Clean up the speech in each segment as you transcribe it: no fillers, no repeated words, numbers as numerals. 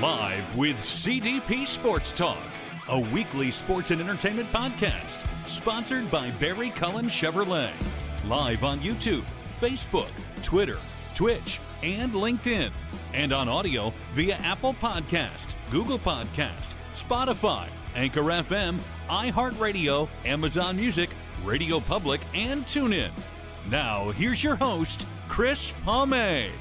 Live with CDP Sports Talk, a weekly sports and entertainment podcast sponsored by Barry Cullen Chevrolet. Live on YouTube, Facebook, Twitter, Twitch, and LinkedIn. And on audio via Apple Podcast, Google Podcast, Spotify, Anchor FM, iHeartRadio, Amazon Music, Radio Public, and TuneIn. Now, here's your host, Chris Palme.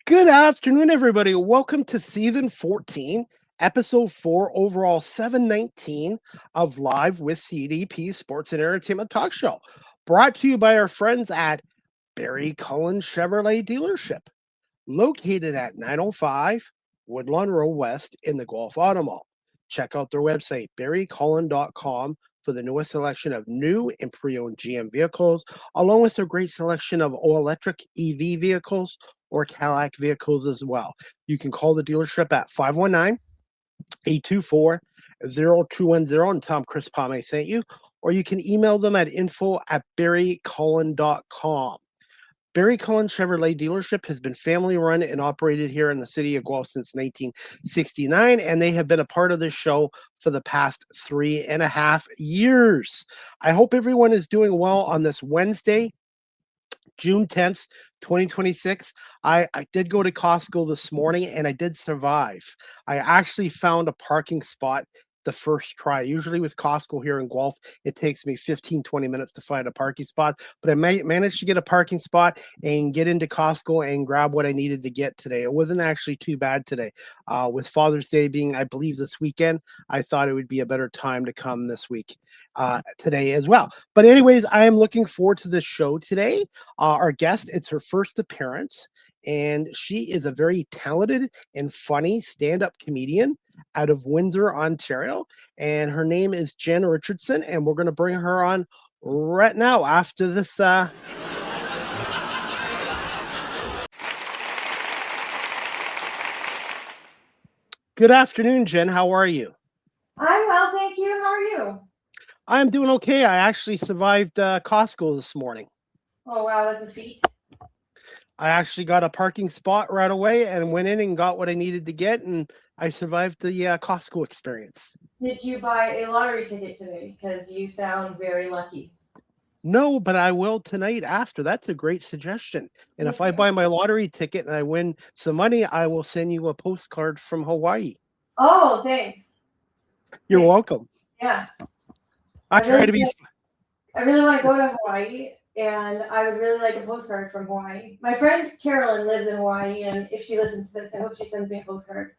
Good afternoon, everybody. Welcome to Season 14, Episode 4, overall 719 of Live with CDP Sports and Entertainment Talk Show, brought to you by our friends at Barry Cullen Chevrolet Dealership, located at 905 Woodlawn Road West in the Gulf Auto Mall. Check out their website, barrycullen.com, for the newest selection of new and pre-owned GM vehicles, along with their great selection of all-electric EV vehicles or Cadillac vehicles as well. You can call the dealership at 519-824-0210 and tell them Chris Palme sent you, or you can email them at info@barrycullen.com. Barry Cullen Chevrolet Dealership has been family run and operated here in the city of Guelph since 1969, and they have been a part of this show for the past 3.5 years. I hope everyone is doing well on this Wednesday, June 10th, 2026. I did go to Costco this morning and I did survive. I actually found a parking spot the first try. Usually with Costco here in Guelph, it takes me 15-20 minutes to find a parking spot, but I managed to get a parking spot and get into Costco and grab what I needed to get today. It wasn't actually too bad today. With Father's Day being, I believe, this weekend, I thought it would be a better time to come this week, today as well. But anyways, I am looking forward to this show today. Our guest, it's her first appearance, and she is a very talented and funny stand-up comedian out of Windsor, Ontario, and her name is Jen Richardson, and we're going to bring her on right now after this. Good afternoon, Jen. How are you? I'm well, thank you. How are you? I'm doing okay. I actually survived Costco this morning. Oh, wow, that's a feat. I actually got a parking spot right away and went in and got what I needed to get, and I survived the Costco experience. Did you buy a lottery ticket today? Because you sound very lucky. No, but I will tonight after. That's a great suggestion. And if I buy my lottery ticket and I win some money, I will send you a postcard from Hawaii. Oh, thanks. You're welcome. Yeah. I really want to go to Hawaii, and I would really like a postcard from Hawaii. My friend Carolyn lives in Hawaii, and if she listens to this, I hope she sends me a postcard.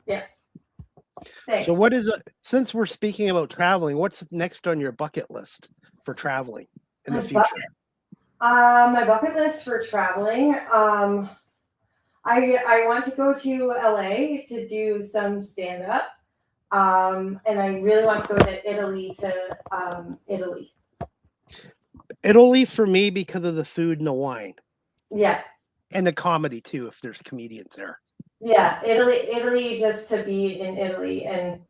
Yeah. Thanks. So what is it, since we're speaking about traveling, what's next on your bucket list for traveling in the future? My bucket list for traveling. I want to go to LA to do some stand-up. And I really want to go to Italy Italy. Italy for me because of the food and the wine. Yeah. And the comedy too, if there's comedians there. Yeah, Italy, just to be in Italy and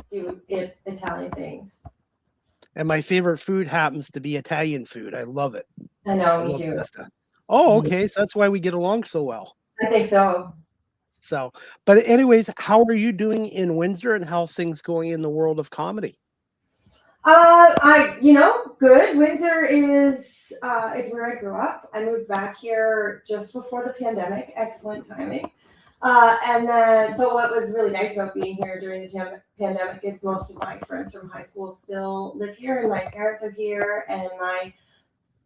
do Italian things. And my favorite food happens to be Italian food. I love it. I know, me too. Pasta. Oh, okay. So that's why we get along so well. I think so. So, but anyways, how are you doing in Windsor, and how things going in the world of comedy? Good. Windsor is where I grew up. I moved back here just before the pandemic. Excellent timing. But what was really nice about being here during the pandemic is most of my friends from high school still live here, and my parents are here, and my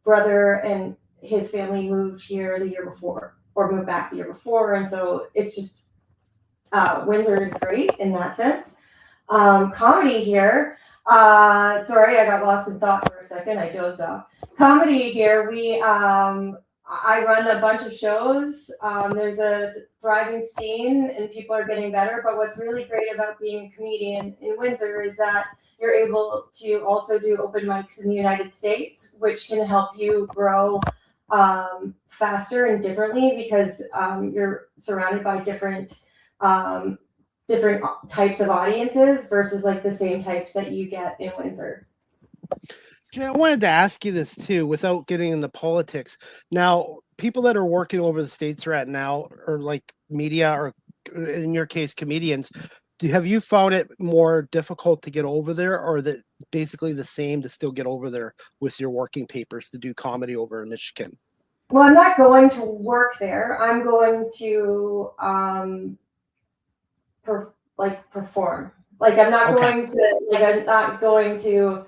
brother and his family moved here the year before, or moved back the year before, and so it's just Windsor is great in that sense. Comedy here. Sorry, I got lost in thought for a second. I dozed off. Comedy here. I run a bunch of shows. There's a thriving scene and people are getting better. But what's really great about being a comedian in Windsor is that you're able to also do open mics in the United States, which can help you grow faster and differently because you're surrounded by different types of audiences versus like the same types that you get in Windsor. I wanted to ask you this too, without getting into politics. Now, people that are working over the states right now, or like media, or in your case, comedians, have you found it more difficult to get over there, or that basically the same to still get over there with your working papers to do comedy over in Michigan? Well, I'm not going to work there. I'm going to perform. Like I'm not going to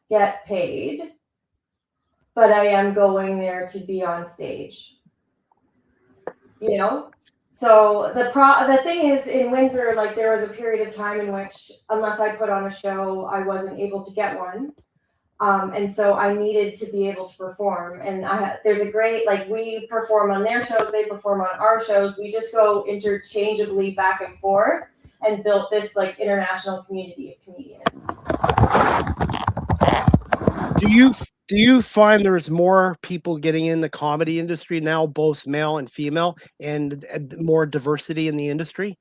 get paid, but I am going there to be on stage. You know? So the thing is in Windsor, like there was a period of time in which unless I put on a show, I wasn't able to get one. And so I needed to be able to perform. And there's a great, like we perform on their shows, they perform on our shows. We just go interchangeably back and forth and built this like international community of comedians. Do you find there's more people getting in the comedy industry now, both male and female, and more diversity in the industry?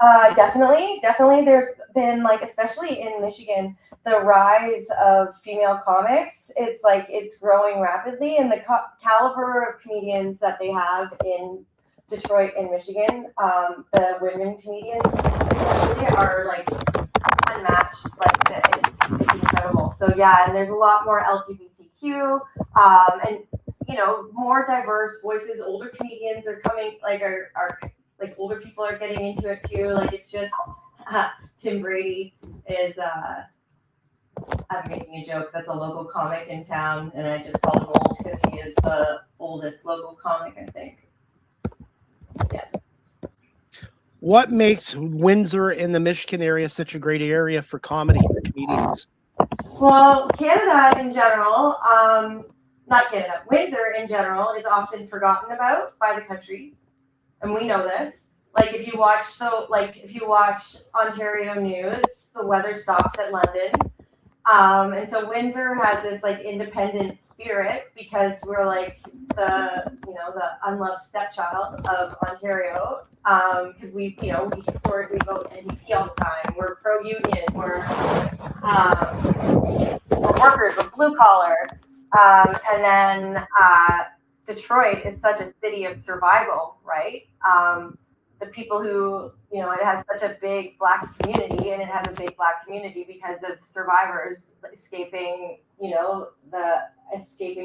Definitely. There's been like, especially in Michigan, the rise of female comics. It's growing rapidly, and the caliber of comedians that they have in Detroit and Michigan, the women comedians especially are like unmatched. Like it's incredible. So yeah, and there's a lot more LGBTQ, and you know, more diverse voices. Older comedians are coming, like are like older people are getting into it too. Like it's just Tim Brady is I'm making a joke. That's a local comic in town, and I just call him old because he is the oldest local comic, I think. Yeah. What makes Windsor in the Michigan area such a great area for comedy for comedians? Well, Canada in general, not Canada, Windsor in general is often forgotten about by the country, and we know this. Like if you watch Ontario news, the weather stops at London. And so Windsor has this like independent spirit because we're like the unloved stepchild of Ontario. Because we historically vote NDP all the time. We're pro-union. We're workers. We're blue collar. And then Detroit is such a city of survival, right? The people who, it has such a big Black community, and it has a big Black community because of survivors escaping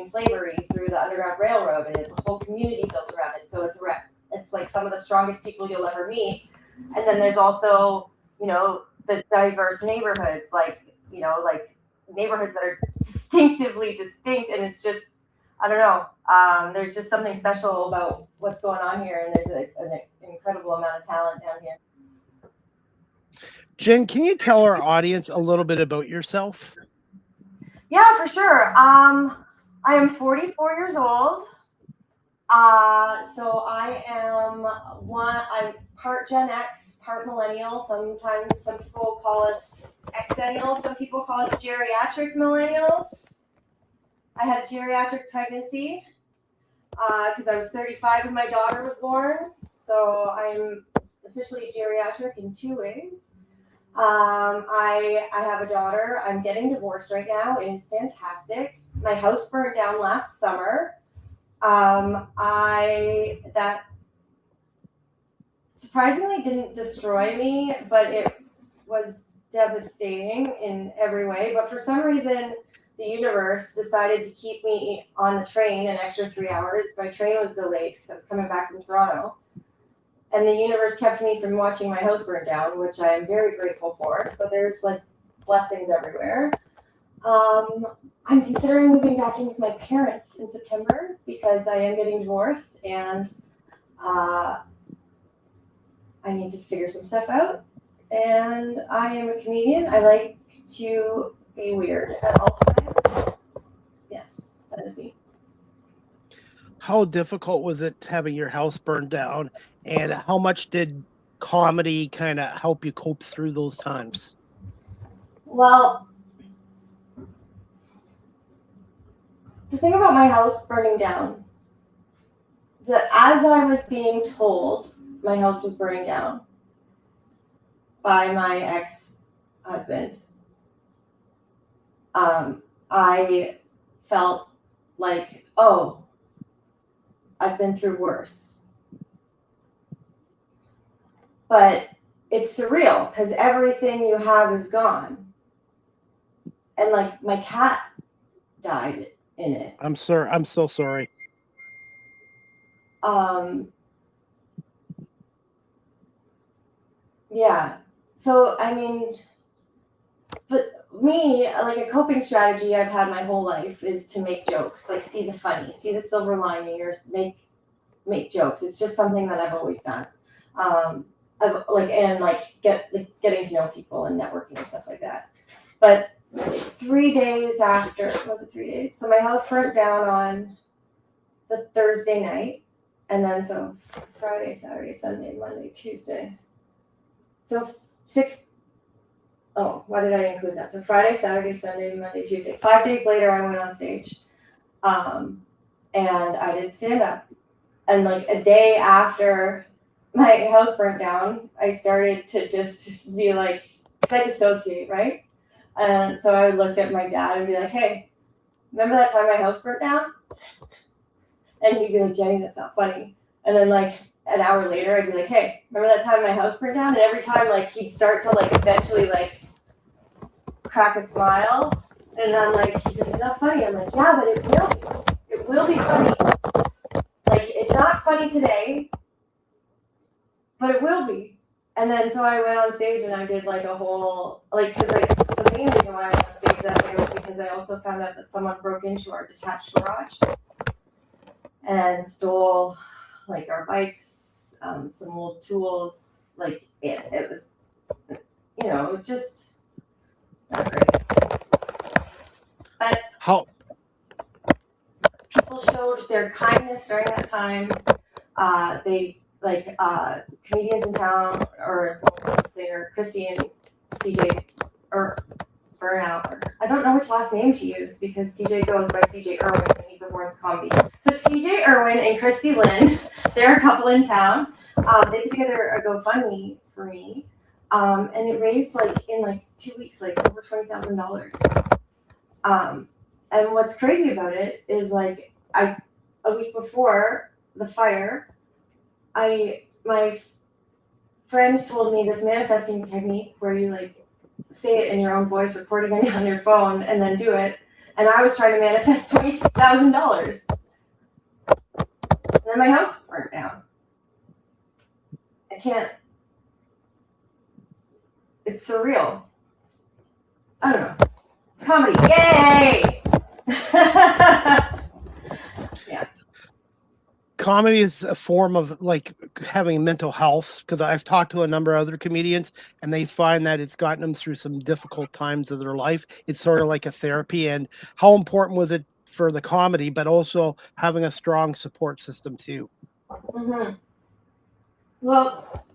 slavery through the Underground Railroad, and it's a whole community built around it. So it's like some of the strongest people you'll ever meet. And then there's also, the diverse neighborhoods, like neighborhoods that are distinctively distinct, and it's just, I don't know. There's just something special about what's going on here, and there's an incredible amount of talent down here. Jen, can you tell our audience a little bit about yourself? Yeah, for sure. I am 44 years old. So I'm part Gen X, part millennial. Sometimes some people call us Xennials. Some people call us geriatric millennials. I had a geriatric pregnancy because I was 35 when my daughter was born. So I'm officially geriatric in 2 ways. I have a daughter. I'm getting divorced right now. It is fantastic. My house burned down last summer. That surprisingly didn't destroy me, but it was devastating in every way. But for some reason, the universe decided to keep me on the train an extra 3 hours. My train was delayed because I was coming back from Toronto. And the universe kept me from watching my house burn down, which I am very grateful for. So there's like blessings everywhere. I'm considering moving back in with my parents in September because I am getting divorced, and I need to figure some stuff out. And I am a comedian. I like to be weird at all times. Yes, that is me. How difficult was it having your house burned down, and how much did comedy kind of help you cope through those times? Well, the thing about my house burning down as I was being told my house was burning down by my ex-husband, I felt like, oh, I've been through worse. But it's surreal because everything you have is gone. And like my cat died in it. I'm sorry. I'm so sorry. Yeah. So, I mean, but me, like a coping strategy I've had my whole life is to make jokes, like see the funny, see the silver lining, or make jokes. It's just something that I've always done. Getting to know people and networking and stuff like that. But 3 days after, was it 3 days? So my house burnt down on the Thursday night, and then so Friday, Saturday, Sunday, Monday, Tuesday. So why did I include that? So Friday, Saturday, Sunday, Monday, Tuesday. 5 days later, I went on stage, and I did stand up. And like a day after my house burnt down, I started to just be like, because I dissociate, right? And so I would look at my dad and be like, hey, remember that time my house burnt down? And he'd be like, Jenny, that's not funny. And then like an hour later, I'd be like, hey, remember that time my house burnt down? And every time like he'd start to like eventually like crack a smile. And I'm like, he's like, it's not funny. I'm like, yeah, but it will be. It will be funny. Like, it's not funny today, but it will be. And then so I went on stage and I did like a whole, like, because like the main reason why I went on stage that day was because I also found out that someone broke into our detached garage and stole like our bikes, some old tools. Like it was, just not great. But How people showed their kindness during that time. They comedians in town, or singer Christy and CJ, or Burnout, or I don't know which last name to use because CJ goes by CJ Irwin and he performs comedy. So CJ Irwin and Christy Lynn, they're a couple in town. They put together a GoFundMe for me, and it raised in 2 weeks over $20,000. And what's crazy about it is a week before the fire, my friend told me this manifesting technique where you say it in your own voice, recording it on your phone, and then do it. And I was trying to manifest $20,000. And then my house burnt down. I can't. It's surreal. I don't know. Comedy. Yay! Yeah. comedy is a form of having mental health, because I've talked to a number of other comedians and they find that it's gotten them through some difficult times of their life. It's sort of like a therapy. And how important was it for the comedy, but also having a strong support system too? Mm-hmm. Well,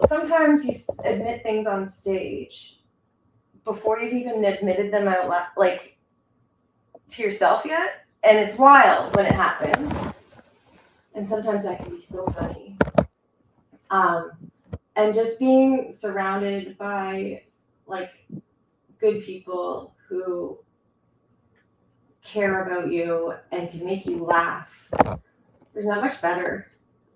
sometimes you admit things on stage before you've even admitted them out loud, to yourself yet. And it's wild when it happens. And sometimes that can be so funny. And just being surrounded by good people who care about you and can make you laugh. There's not much better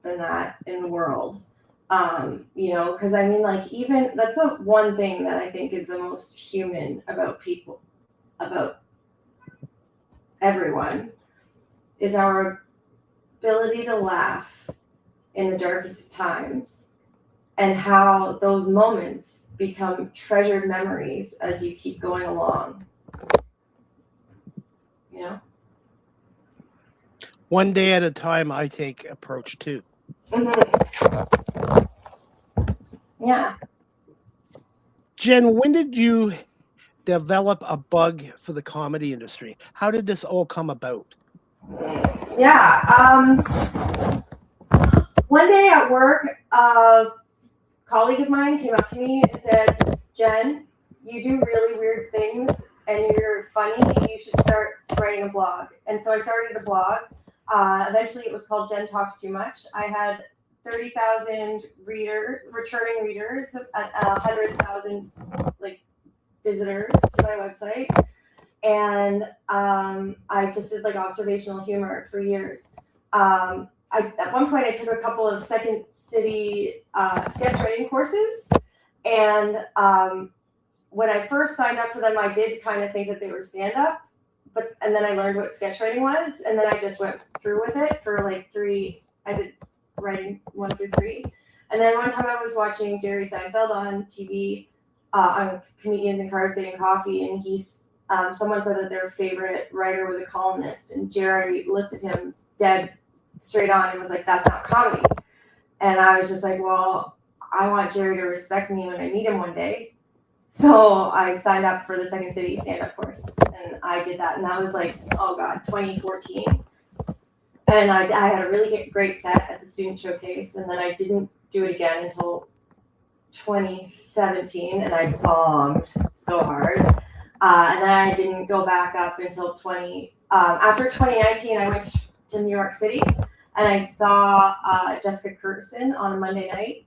than that in the world. Because even that's the one thing that I think is the most human about people, about everyone, is our ability to laugh in the darkest of times, and how those moments become treasured memories as you keep going along. One day at a time, I take approach too. Mm-hmm. Yeah. Jen, when did you develop a bug for the comedy industry? How did this all come about? Yeah. One day at work, a colleague of mine came up to me and said, Jen, you do really weird things and you're funny. You should start writing a blog. And so I started a blog Eventually, it was called Jen Talks Too Much. I had 30,000 returning readers, 100,000 like visitors to my website, and I just did like observational humor for years. At one point, I took a couple of Second City sketch writing courses, and when I first signed up for them, I did kind of think that they were stand-up, and then I learned what sketch writing was, and then I just went through with it for like 3. I did writing 1 through 3, and then one time I was watching Jerry Seinfeld on TV on Comedians in Cars Getting Coffee, and someone said that their favorite writer was a columnist, and Jerry looked at him dead straight on and was like, "That's not comedy." And I was just like, well, I want Jerry to respect me when I meet him one day. So I signed up for the Second City stand-up course, and I did that, and that was like, 2014. And I had a really great set at the student showcase, and then I didn't do it again until 2017, and I bombed so hard. And then I didn't go back up until after 2019, I went to New York City, and I saw Jessica Kirsten on a Monday night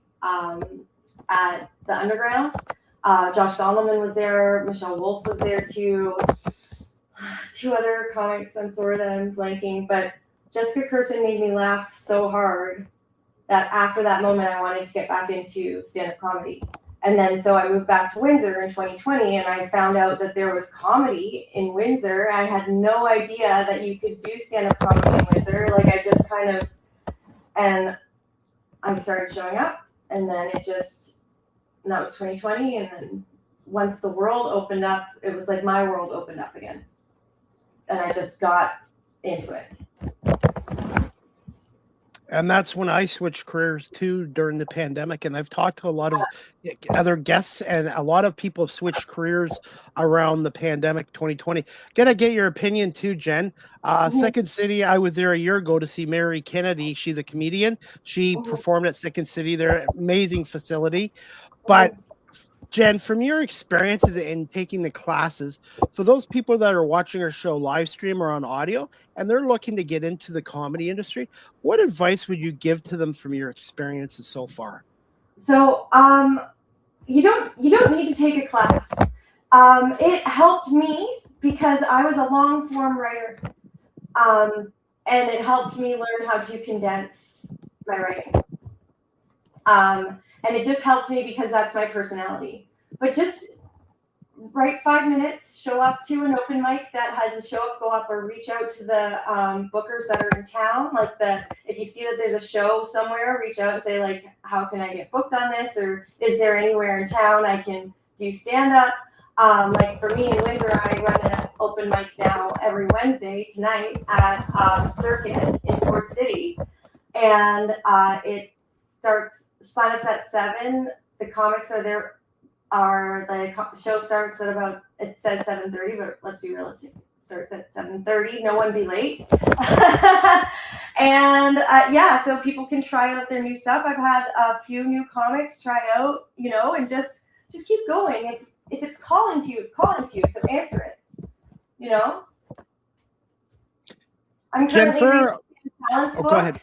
at the Underground. Josh Gondelman was there. Michelle Wolf was there too. 2 other comics. I'm sorry that I'm blanking, but Jessica Kirsten made me laugh so hard that after that moment, I wanted to get back into stand-up comedy. And then so I moved back to Windsor in 2020, and I found out that there was comedy in Windsor. I had no idea that you could do stand-up comedy in Windsor. Like and I started showing up, and then and that was 2020. And then once the world opened up, it was like my world opened up again. And I just got into it. And that's when I switched careers too during the pandemic. And I've talked to a lot of other guests, and a lot of people have switched careers around the pandemic 2020. Gonna get your opinion too, Jen. Second City, I was there a year ago to see Mary Kennedy. She's a comedian. She performed at Second City. They're an amazing facility. But Jen, from your experiences in taking the classes, for those people that are watching our show live stream or on audio, and they're looking to get into the comedy industry, what advice would you give to them from your experiences so far? So, you don't need to take a class. It helped me because I was a long form writer, and it helped me learn how to condense my writing. And it just helped me because that's my personality. But just write 5 minutes, show up to an open mic that has a show up, go up, or reach out to the bookers that are in town. Like if you see that there's a show somewhere, reach out and say like, how can I get booked on this? Or is there anywhere in town I can do stand up? Like for me in Windsor, I run an open mic now every Wednesday tonight at Circuit in Fort City. And it sign-ups at 7. The comics are there. The show starts at about, it says 7:30, but let's be realistic. It starts at 7:30. No one be late. And so people can try out their new stuff. I've had a few new comics try out, and just keep going. If it's calling to you, it's calling to you. So answer it. I'm Jennifer. Go ahead.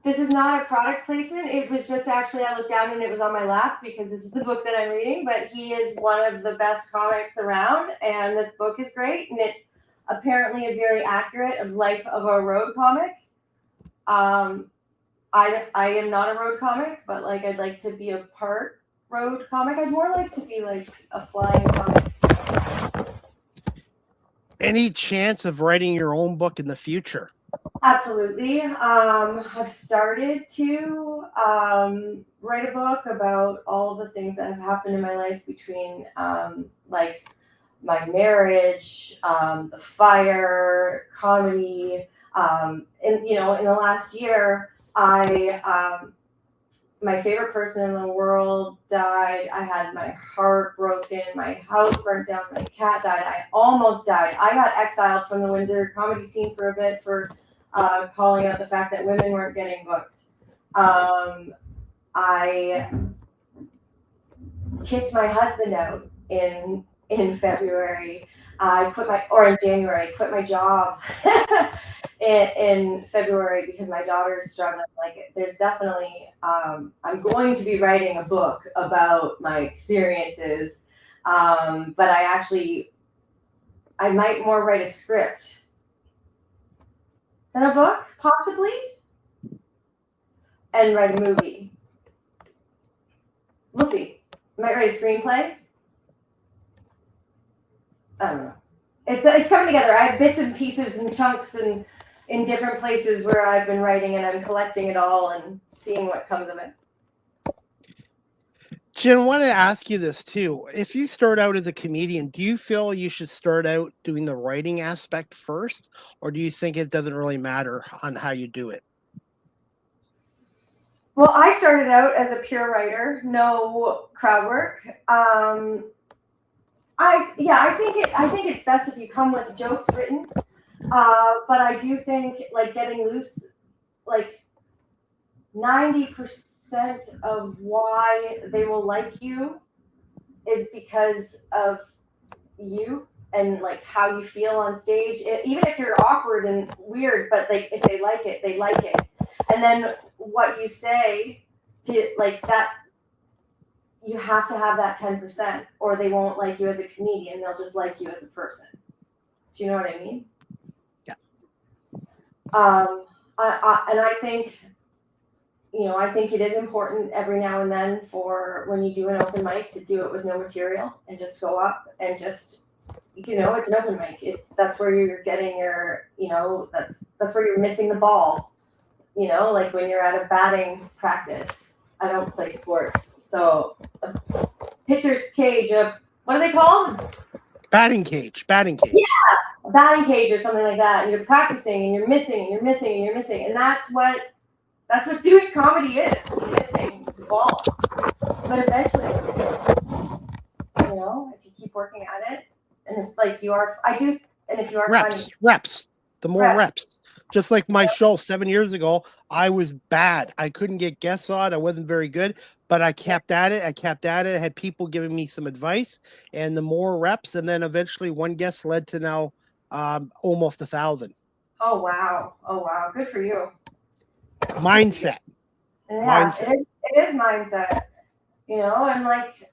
This is not a product placement. It was just actually, I looked down and it was on my lap because this is the book that I'm reading, but he is one of the best comics around, and this book is great, and it apparently is very accurate of life of a road comic. I am not a road comic, but like I'd like to be a part road comic. I'd more like to be like a flying comic. Any chance of writing your own book in the future? Absolutely. I've started to write a book about all of the things that have happened in my life between like my marriage, the fire, comedy. In the last year, my favorite person in the world died. I had my heart broken. My house burnt down. My cat died. I almost died. I got exiled from the Windsor comedy scene for a bit for calling out the fact that women weren't getting booked. I kicked my husband out in February. In January, I quit my job. in February because my daughter's struggling. Like, there's definitely, I'm going to be writing a book about my experiences, but I might more write a script than a book, possibly, and write a movie. We'll see. I might write a screenplay. I don't know. It's coming together. I have bits and pieces and chunks and in different places where I've been writing, and I'm collecting it all and seeing what comes of it. Jen, I want to ask you this too. If you start out as a comedian, do you feel you should start out doing the writing aspect first, or do you think it doesn't really matter on how you do it? Well, I started out as a pure writer, no crowd work. I think it's best if you come with jokes written. But I do think, like, getting loose, like 90% of why they will like you is because of you and like how you feel on stage. Even if you're awkward and weird, but like if they like it, they like it. And then what you say to like that, you have to have that 10%, or they won't like you as a comedian. They'll just like you as a person. Do you know what I mean? Yeah. And I think, I think it is important every now and then for when you do an open mic to do it with no material and just go up and just, it's an open mic. That's where you're getting your, that's where you're missing the ball. Like when you're at a batting practice. I don't play sports. So a pitcher's cage, what are they called? Batting cage. Yeah, a batting cage or something like that. And you're practicing and you're missing and you're missing and you're missing. And that's what doing comedy is, missing the ball. But eventually, if you keep working at it, and if like you are, and if you are reps, the more reps. Just like my show 7 years ago, I was bad. I couldn't get guests on. I wasn't very good, but I kept at it. I had people giving me some advice, and the more reps, and then eventually one guest led to now almost 1,000. Oh wow! Good for you. Mindset. Yeah, it is mindset. And like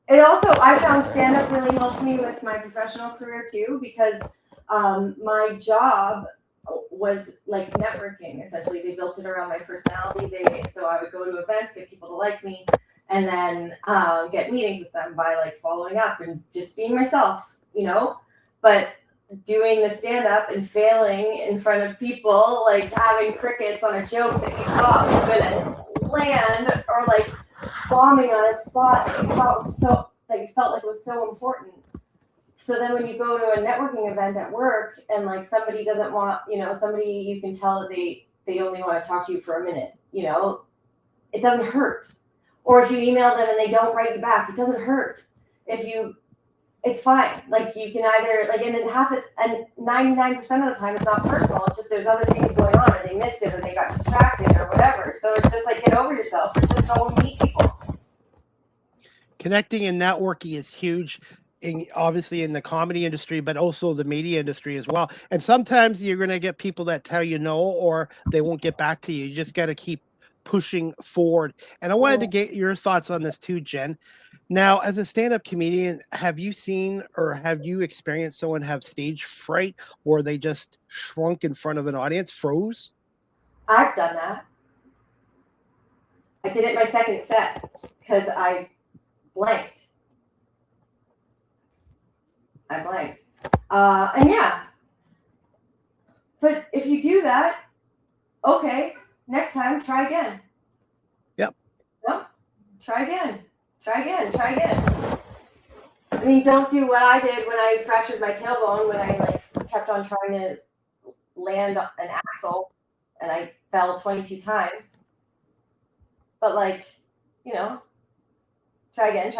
it also, I found stand-up really helped me with my professional career too, because my job was like networking. Essentially, they built it around my personality. So I would go to events, get people to like me, and then get meetings with them by like following up and just being myself, But doing the stand-up and failing in front of people, like having crickets on a joke that you thought was gonna land, or like bombing on a spot that you thought was that you felt like was so important. So then when you go to a networking event at work and like somebody doesn't want, somebody you can tell that they only want to talk to you for a minute, it doesn't hurt. Or if you email them and they don't write you back, it doesn't hurt. It's fine. Like you can either like, and 99% of the time it's not personal. It's just there's other things going on, or they missed it, or they got distracted, or whatever. So it's just like, get over yourself and just go meet people. Connecting and networking is huge. Obviously in the comedy industry, but also the media industry as well. And sometimes you're going to get people that tell you no, or they won't get back to you. You just got to keep pushing forward. And I wanted to get your thoughts on this too, Jen. Now, as a stand-up comedian, have you seen or have you experienced someone have stage fright, or they just shrunk in front of an audience, froze? I've done that. I did it my second set because I blanked. And yeah, but if you do that, okay, next time, try again. Yep. No, try again. I mean, don't do what I did when I fractured my tailbone, when I like kept on trying to land an axle and I fell 22 times. But like, try again,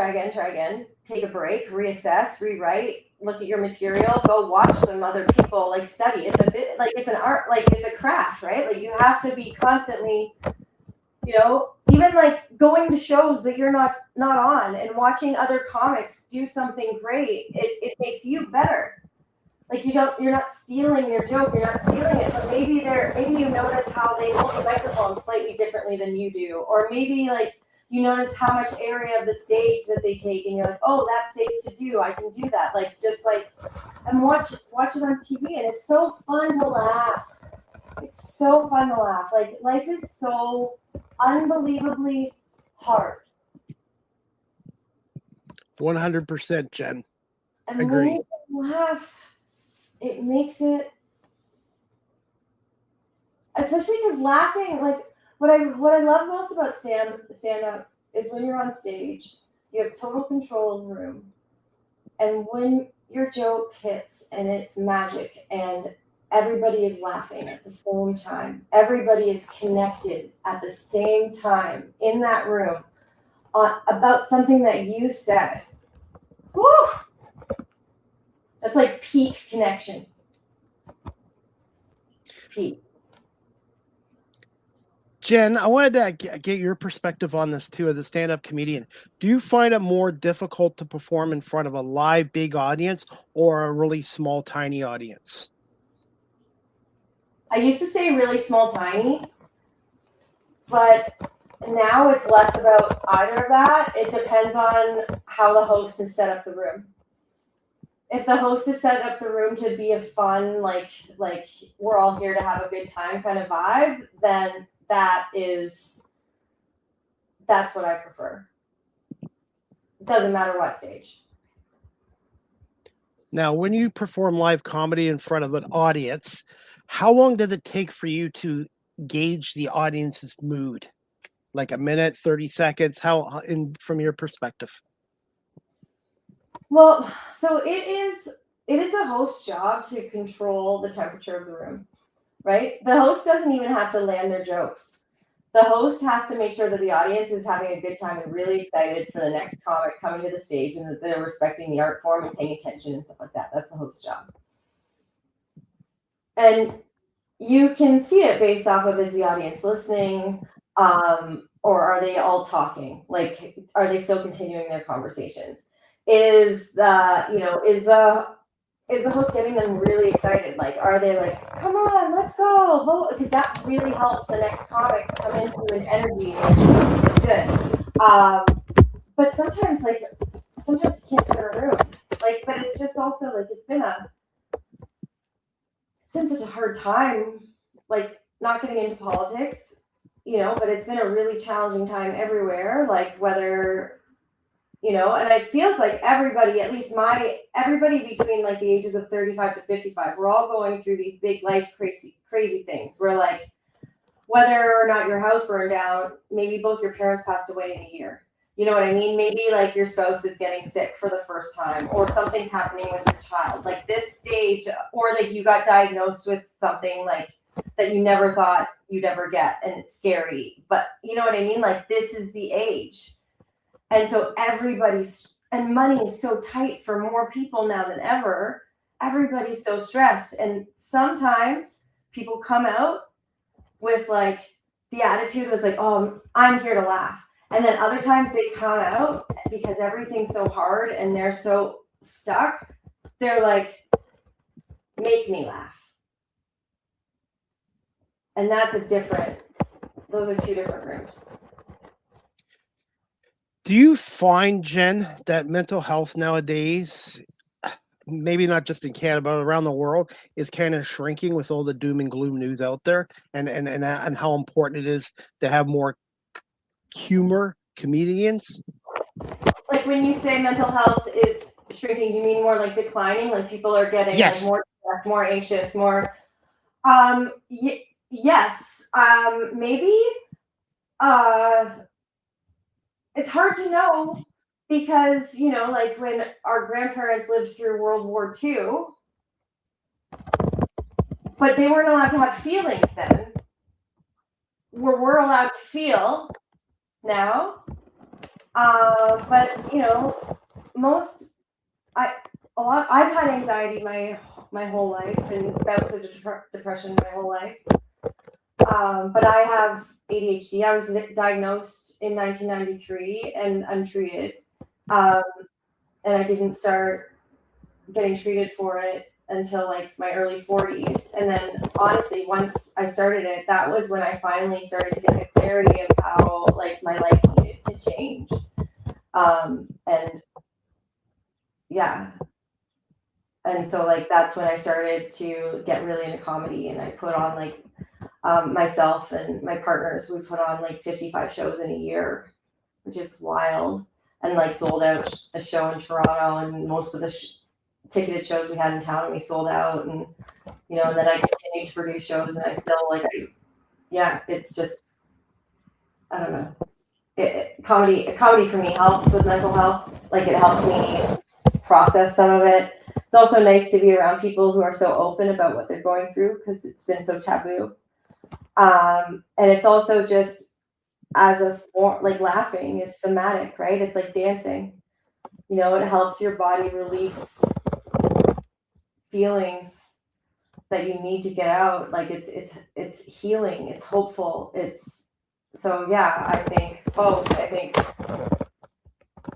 take a break, reassess, rewrite, look at your material, go watch some other people, like study. It's a bit like it's an art, like it's a craft, right? Like you have to be constantly, even like going to shows that you're not on and watching other comics do something great. It makes you better. like you're not stealing your joke, you're not stealing it, but maybe you notice how they hold the microphone slightly differently than you do, or maybe like you notice how much area of the stage that they take, and you're like, oh, that's safe to do, I can do that, like just like, and watch it on TV, and it's so fun to laugh. It's so fun to laugh. Like life is so unbelievably hard. 100%, Jen. And Agree. when you laugh, it makes it, especially because laughing, like what I love most about stand up is when you're on stage, you have total control of the room, and when your joke hits and it's magic and everybody is laughing at the same time, everybody is connected at the same time in that room about something that you said. Woo! That's like peak connection. Peak. Jen, I wanted to get your perspective on this too as a stand-up comedian. Do you find it more difficult to perform in front of a live big audience or a really small, tiny audience? I used to say really small, tiny, but now it's less about either of that. It depends on how the host has set up the room. If the host has set up the room to be a fun, like we're all here to have a good time kind of vibe, then that's what I prefer. It doesn't matter what stage. Now, when you perform live comedy in front of an audience, how long did it take for you to gauge the audience's mood? Like a minute, 30 seconds? From your perspective? Well, so it is a host's job to control the temperature of the room, right? The host doesn't even have to land their jokes. The host has to make sure that the audience is having a good time and really excited for the next comic coming to the stage, and that they're respecting the art form and paying attention and stuff like that. That's the host's job. And you can see it based off of, is the audience listening, or are they all talking? Like, are they still continuing their conversations? Is the host getting them really excited? Like, are they like, come on, let's go? Because that really helps the next comic come into an energy and it's good. But sometimes you can't turn a room. Like, but it's just also like it's been such a hard time, like not getting into politics, but it's been a really challenging time everywhere. Like whether, and it feels like everybody, at least everybody between like the ages of 35 to 55, we're all going through these big life crazy things. Where like, whether or not your house burned down, maybe both your parents passed away in a year. You know what I mean? Maybe like your spouse is getting sick for the first time, or something's happening with your child. Like this stage, or like you got diagnosed with something like that you never thought you'd ever get, and it's scary. But you know what I mean? Like this is the age. And so and money is so tight for more people now than ever. Everybody's so stressed. And sometimes people come out with like, the attitude was like, oh, I'm here to laugh. And then other times they come out because everything's so hard and they're so stuck. They're like, make me laugh. And those are two different rooms. Do you find, Jen, that mental health nowadays, maybe not just in Canada, but around the world, is kind of shrinking with all the doom and gloom news out there, and how important it is to have more humor comedians? Like when you say mental health is shrinking, do you mean more like declining? Like people are getting yes. like more stressed, more anxious, more yes. Maybe it's hard to know because, like when our grandparents lived through World War II, but they weren't allowed to have feelings then. We're allowed to feel now. But I've had anxiety my whole life and bouts of depression my whole life. But I have ADHD. I was diagnosed in 1993 and untreated. And I didn't start getting treated for it until like my early 40s. And then honestly, once I started it, that was when I finally started to get the clarity of how like my life needed to change. And yeah. And so like, that's when I started to get really into comedy, and I put on like, myself and my partners, we put on like 55 shows in a year, which is wild. And like sold out a show in Toronto, and most of the ticketed shows we had in town, and we sold out. And you know, and then I continued to produce shows, and I still like, yeah, it's just, I don't know. Comedy for me helps with mental health. Like it helps me process some of it. It's also nice to be around people who are so open about what they're going through, because it's been so taboo. And it's also just, as a form, like laughing is somatic, right? It's like dancing. You know, it helps your body release feelings that you need to get out. Like it's healing, it's hopeful. It's so yeah, I think both. I think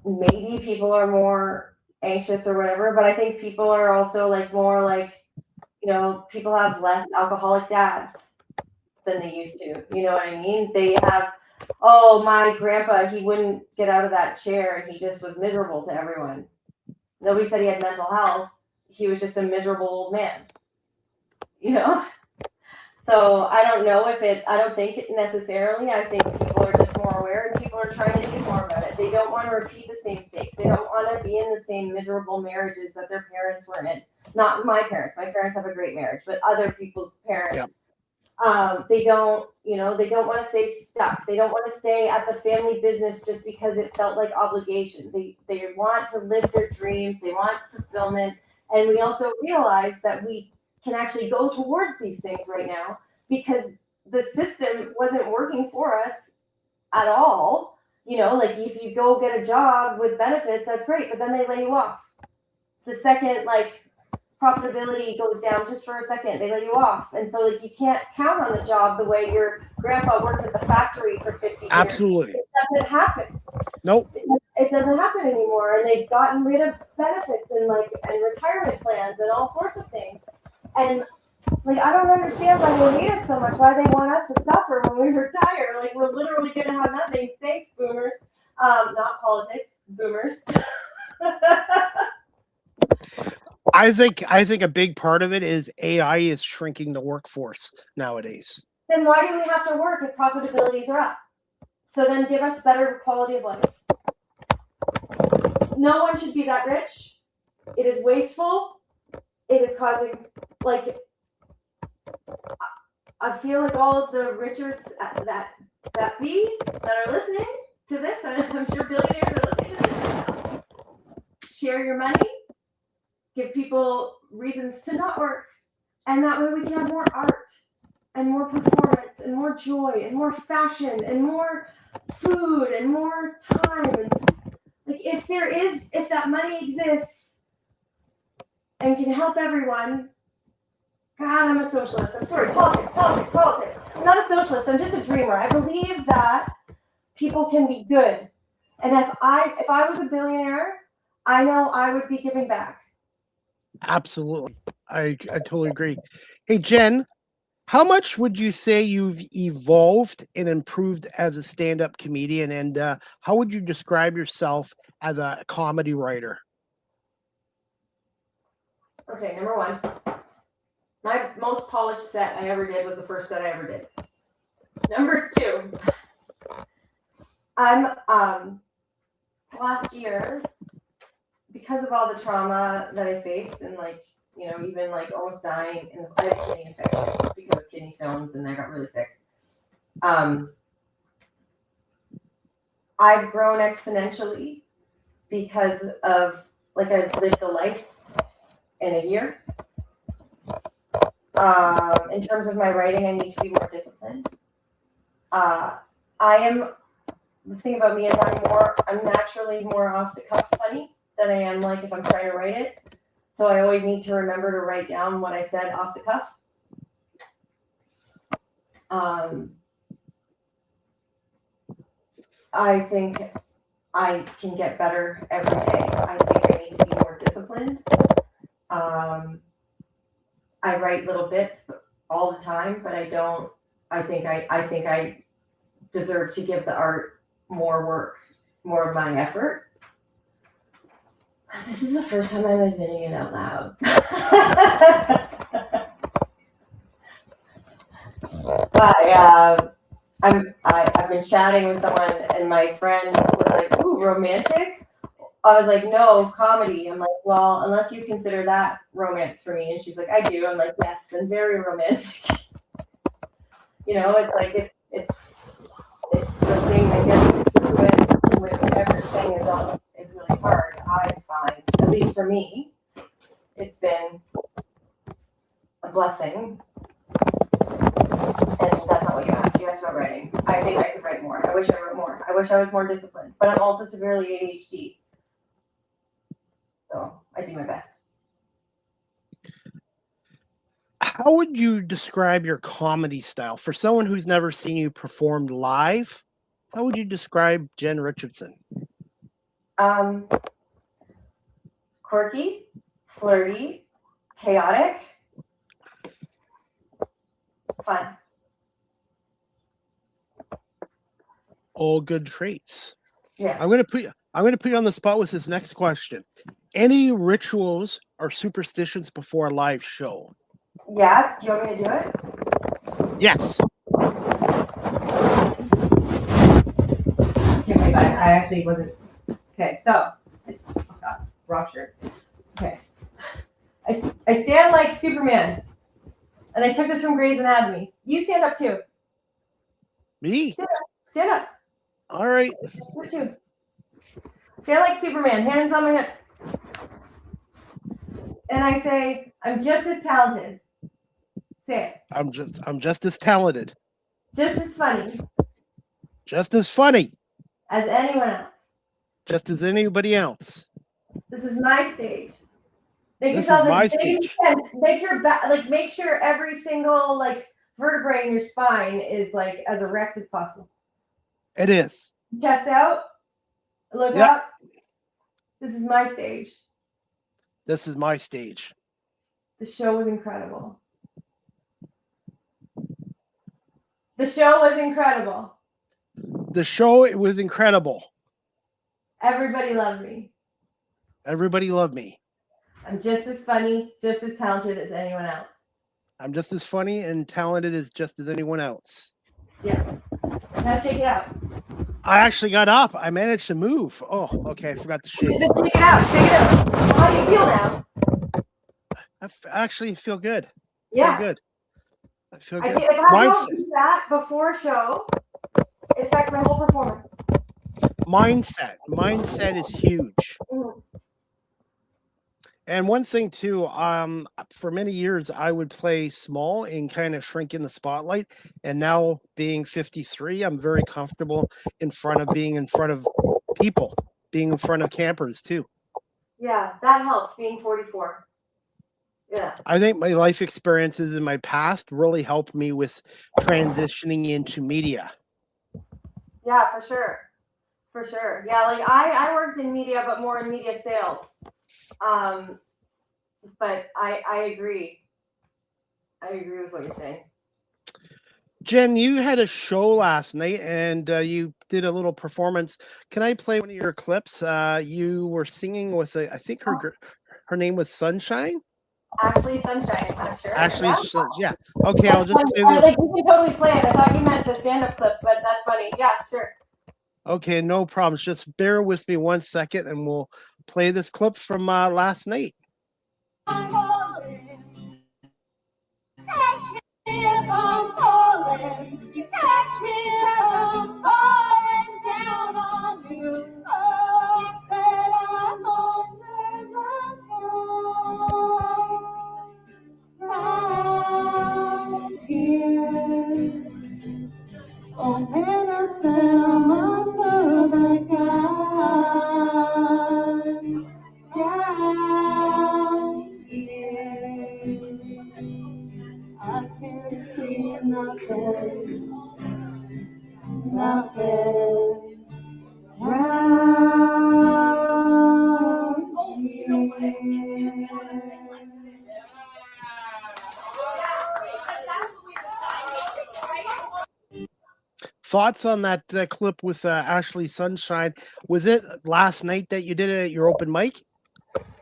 maybe people are more anxious or whatever, but I think people are also like more like, you know, people have less alcoholic dads than they used to. You know what I mean? They have, oh, my grandpa, he wouldn't get out of that chair, and he just was miserable to everyone. Nobody said he had mental health. He was just a miserable old man. You know? So I don't know if I don't think it necessarily. I think people are just more aware, and people are trying to do more about it. They don't want to repeat the same mistakes. They don't want to be in the same miserable marriages that their parents were in. Not my parents. My parents have a great marriage, but other people's parents. Yep. They don't want to stay stuck. They don't want to stay at the family business just because it felt like obligation. They want to live their dreams. They want fulfillment. And we also realize that we can actually go towards these things right now, because the system wasn't working for us at all. You know, like if you go get a job with benefits, that's great, but then they lay you off. The second, like, profitability goes down just for a second, they lay you off. And so like you can't count on the job the way your grandpa worked at the factory for 50 years. Absolutely. It doesn't happen. Nope. It doesn't happen anymore. And they've gotten rid of benefits and retirement plans and all sorts of things. And like, I don't understand why they hate us so much, why they want us to suffer when we retire. Like, we're literally going to have nothing. Thanks, boomers. Not politics, boomers. I think a big part of it is AI is shrinking the workforce nowadays. Then why do we have to work if profitabilities are up? So then give us better quality of life. No one should be that rich. It is wasteful. It is causing, like, I feel like all of the richers that are listening to this, and I'm sure billionaires are listening to this right now. Share your money. Give people reasons to not work. And that way we can have more art and more performance and more joy and more fashion and more food and more time. And like, if that money exists and can help everyone, God, I'm a socialist. I'm sorry, politics. I'm not a socialist. I'm just a dreamer. I believe that people can be good. And if I was a billionaire, I know I would be giving back. Absolutely. I totally agree. Hey, Jen, how much would you say you've evolved and improved as a stand-up comedian? And how would you describe yourself as a comedy writer? Okay, number one, my most polished set I ever did was the first set I ever did. Number two, I'm last year, because of all the trauma that I faced, and even almost dying in the kidney infection because of kidney stones, and I got really sick. I've grown exponentially because of I lived the life in a year. In terms of my writing, I need to be more disciplined. The thing about me is I'm naturally more off the cuff funny than I am if I'm trying to write it. So I always need to remember to write down what I said off the cuff. I think I can get better every day. I think I need to be more disciplined. I write little bits all the time, but I don't. I think I deserve to give the art more work, more of my effort. This is the first time I'm admitting it out loud. I've been chatting with someone, and my friend was like, "Ooh, romantic." I was like, "No, comedy." I'm like, "Well, unless you consider that romance for me." And she's like, "I do." I'm like, "Yes, then very romantic." It's like it's the thing that gets you to it with everything is really hard. I find, at least for me, it's been a blessing. And that's not what you asked. You asked about writing. I think I could write more. I wish I wrote more. I wish I was more disciplined. But I'm also severely ADHD. So I do my best. How would you describe your comedy style? For someone who's never seen you performed live, how would you describe Jen Richardson? Quirky, flirty, chaotic, fun. All good traits. Yeah. I'm gonna put you on the spot with this next question. Any rituals or superstitions before a live show? Yeah. Do you want me to do it? Yes. Okay, wait, I actually wasn't. Okay, so rock shirt. Okay. I stand like Superman. And I took this from Grey's Anatomy. You stand up too. Me? Stand up. All right. You too. Stand like Superman, hands on my hips. And I say, I'm just as talented. Say it. I'm just as talented. Just as funny. Just as funny. As anyone else. Just as anybody else. This is my stage. This is my stage. Make sure every single vertebrae in your spine is as erect as possible. It is. Chest out. Look up. This is my stage. This is my stage. The show was incredible. The show was incredible. The show, it was incredible. Everybody loved me. Everybody loved me. I'm just as funny, just as talented as anyone else. I'm just as funny and talented as just as anyone else. Yeah. Now shake it out. I actually got up. I managed to move. Oh, okay. I forgot to shake. Shake it out. Shake it out. How do you feel now? I actually feel good. Yeah. I feel good. I feel good. If I don't do that before show, it affects my whole performance. Mindset is huge. Mm-hmm. And one thing too, for many years I would play small and kind of shrink in the spotlight. And now being 53, I'm very comfortable being in front of people, being in front of campers too. Yeah, that helped being 44. Yeah. I think my life experiences in my past really helped me with transitioning into media. Yeah, for sure. For sure. Yeah, I worked in media, but more in media sales. But I agree. I agree with what you're saying. Jen, you had a show last night and you did a little performance. Can I play one of your clips? You were singing with I think her name was Sunshine. Ashley Sunshine, sure. Ashley, yeah. Okay, That's I'll just play the. You can totally play it. I thought you meant the stand-up clip, but that's funny. Yeah, sure. Okay, no problems. Just bear with me 1 second, and we'll play this clip from last night. I'm falling. Catch me if I'm falling. You catch me if I'm falling down on you. Oh, said I'm under the round here. Oh, man, I said I'm under the down here. I can't see nothing round here. thoughts on that clip with Ashley Sunshine? Was it last night that you did it at your open mic?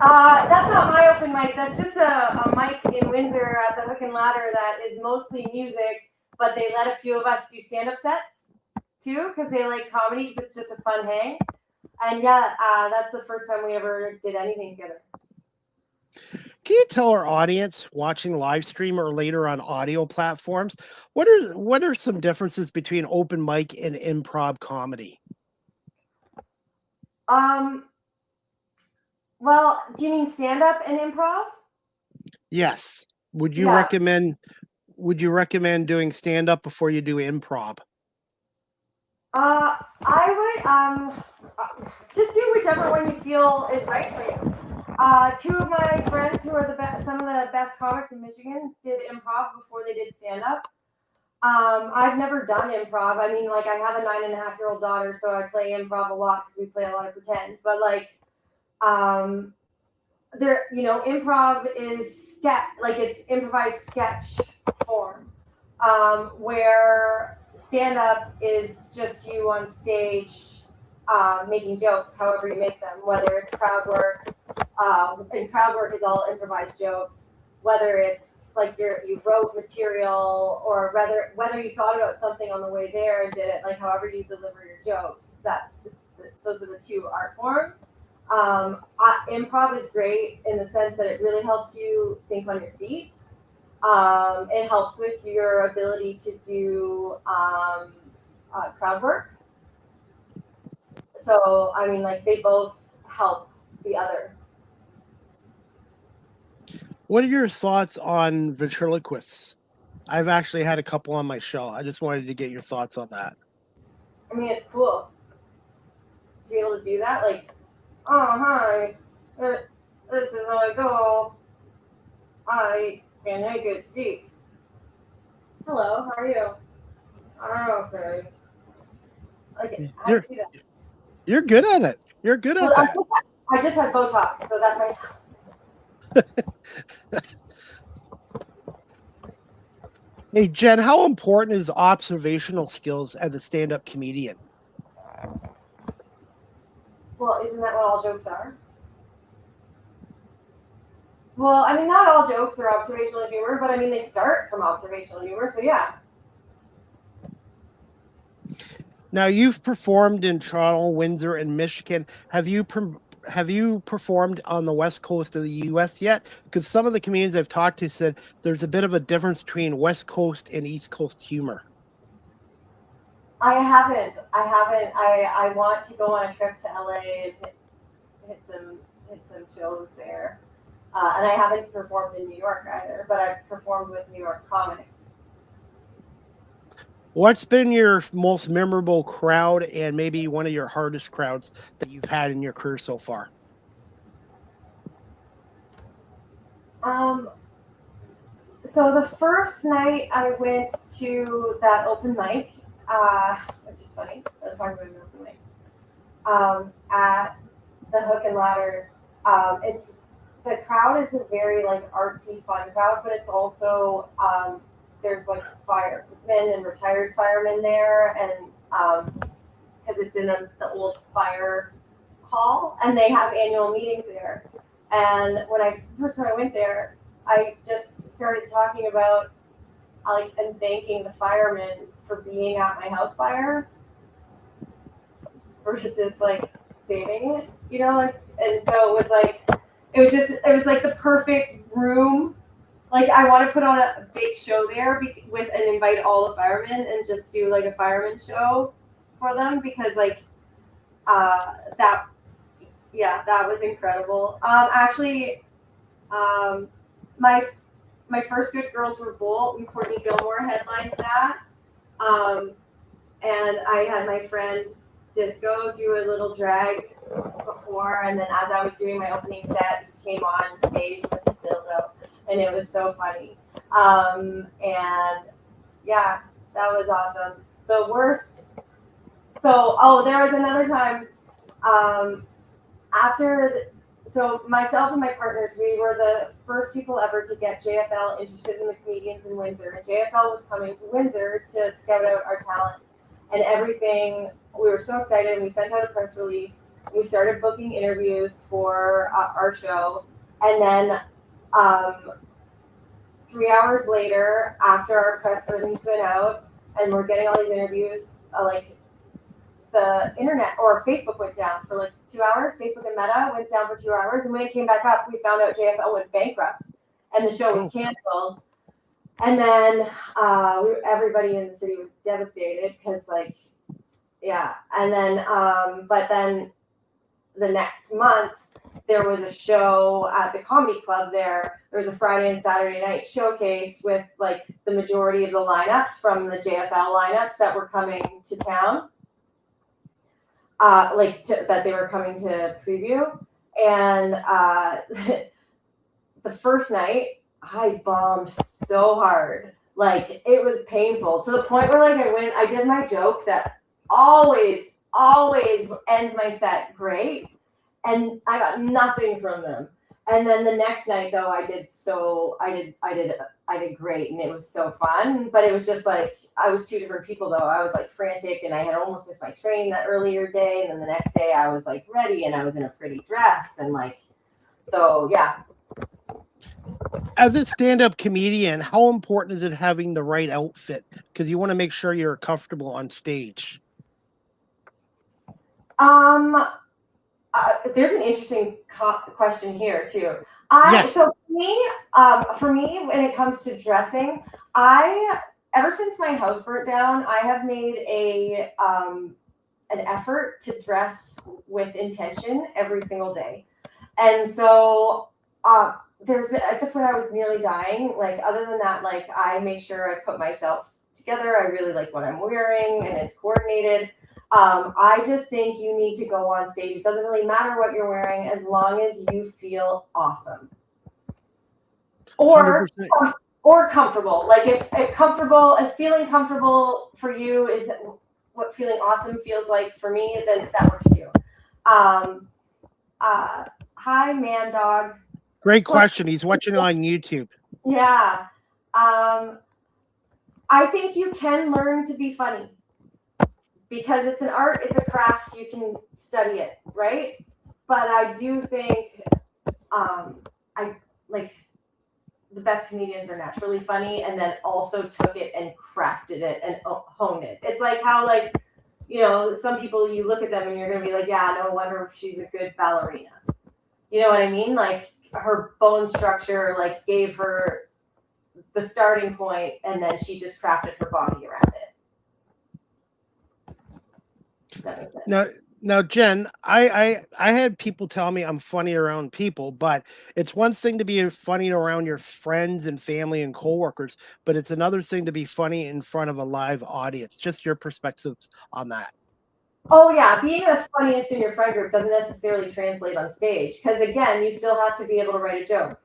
That's not my open mic. That's just a mic in Windsor at the Hook and Ladder that is mostly music, but they let a few of us do stand-up sets too because they like comedy because it's just a fun hang. And yeah, that's the first time we ever did anything together. Can you tell our audience watching live stream or later on audio platforms what are some differences between open mic and improv comedy? Well, do you mean stand-up and improv? Yes. Would you recommend doing stand-up before you do improv? I would just do whichever one you feel is right for you. Two of my friends who are some of the best comics in Michigan did improv before they did stand-up. I've never done improv. I mean, like I have a 9.5-year-old daughter, so I play improv a lot because we play a lot of pretend. But like, improv is it's improvised sketch form, where stand-up is just you on stage making jokes, however you make them, whether it's crowd work, and crowd work is all improvised jokes, whether it's like you wrote material or whether you thought about something on the way there and did it, like however you deliver your jokes, those are the two art forms. Improv is great in the sense that it really helps you think on your feet. It helps with your ability to do crowd work. So, I mean, like they both help the other. What are your thoughts on ventriloquists? I've actually had a couple on my show. I just wanted to get your thoughts on that. I mean, it's cool to be able to do that. Like, oh, hi, this is how I go. I can make it steak. Hello, how are you? I'm okay. Like, how do you do that? You're good at it. You're good at that. I just had Botox, so that might help. Hey, Jen, how important is observational skills as a stand-up comedian? Well, isn't that what all jokes are? Well, I mean, not all jokes are observational humor, but I mean, they start from observational humor, so yeah. Now, you've performed in Toronto, Windsor, and Michigan. Have you performed on the West Coast of the U.S. yet? Because some of the comedians I've talked to said there's a bit of a difference between West Coast and East Coast humor. I haven't. I want to go on a trip to LA and hit some shows there. And I haven't performed in New York either, but I've performed with New York comics. What's been your most memorable crowd and maybe one of your hardest crowds that you've had in your career so far? So the first night I went to that open mic, which is funny, I'm talking about an open mic, at the Hook and Ladder. The crowd is a very like artsy, fun crowd, but it's also there's like firemen and retired firemen there, and because it's in the old fire hall, and they have annual meetings there. And when first time I went there, I just started talking about and thanking the firemen for being at my house fire versus like saving it, and so it was like the perfect room. Like I want to put on a big show there and invite all the firemen and just do like a fireman show for them because that was incredible. My first Good Girls Were Bold and Courtney Gilmore headlined that. And I had my friend Disco do a little drag before, and then as I was doing my opening set, he came on stage with the dildo, and it was so funny. And yeah, that was awesome. The worst. So, there was another time so myself and my partners, we were the first people ever to get JFL interested in the comedians in Windsor. And JFL was coming to Windsor to scout out our talent. and everything. We were so excited, and we sent out a press release. We started booking interviews for our show, and then 3 hours later, after our press release went out, and we're getting all these interviews, like the internet or Facebook went down for like 2 hours. Facebook and Meta went down for 2 hours, and when it came back up, we found out JFL went bankrupt, and the show was canceled. And then everybody in the city was devastated because, like, yeah. And then, but then the next month, there was a show at the comedy club there. There was a Friday and Saturday night showcase with, like, the majority of the lineups from the JFL lineups that were coming to town. That they were coming to preview. And the first night, I bombed so hard. Like, it was painful to the point where, like, I did my joke that always ends my set great, and I got nothing from them. And then the next night, though, I did great, and it was so fun. But it was just like, I was two different people, though. I was like frantic, and I had almost missed my train that earlier day, and then the next day I was like ready, and I was in a pretty dress, and like, so yeah. As a stand-up comedian, how important is it having the right outfit? Because you want to make sure you're comfortable on stage. There's an interesting question here too. Yes. So for me, when it comes to dressing, ever since my house burnt down, I have made an effort to dress with intention every single day. And so there's been, except when I was nearly dying, like, other than that, like, I make sure I put myself together. I really like what I'm wearing, and it's coordinated. I just think you need to go on stage. It doesn't really matter what you're wearing as long as you feel awesome. Or comfortable. Like, if feeling comfortable for you is what feeling awesome feels like for me, then that works too. Hi, Man Dog. Great question. He's watching on YouTube. Yeah. I think you can learn to be funny because it's an art, it's a craft, you can study it, right? But I do think the best comedians are naturally funny and then also took it and crafted it and honed it. It's like how, like, you know, some people, you look at them and you're going to be like, yeah, no wonder she's a good ballerina. You know what I mean? Like, her bone structure, like, gave her the starting point, and then she just crafted her body around it. Does that make sense? Now, Jen, I had people tell me I'm funny around people, but it's one thing to be funny around your friends and family and coworkers, but it's another thing to be funny in front of a live audience. Just your perspectives on that. Oh yeah, being the funniest in your friend group doesn't necessarily translate on stage, because again, you still have to be able to write a joke.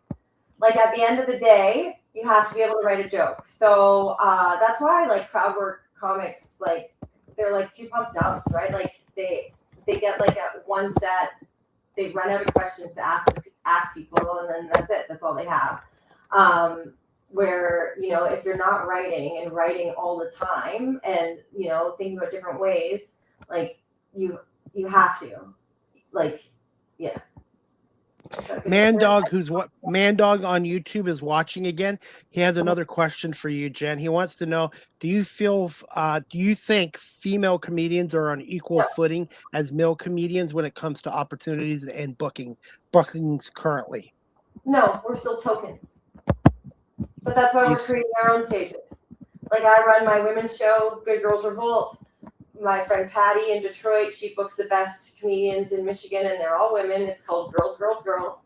Like, at the end of the day, you have to be able to write a joke. So that's why I like crowd work comics. Like, they're like two pump dumps, right? Like, they get, like, at one set, they run out of questions to ask people, and then that's it. That's all they have. Where, you know, if you're not writing all the time, and, you know, thinking about different ways, like, you have to, like, yeah. Man Dog on YouTube is watching again. He has another question for you, Jen. He wants to know, do you think female comedians are on equal footing as male comedians when it comes to opportunities and bookings currently? No, we're still tokens. But that's why we're creating our own stages. Like, I run my women's show, Good Girls Revolt. My friend Patty in Detroit, she books the best comedians in Michigan, and they're all women. It's called Girls, Girls, Girls.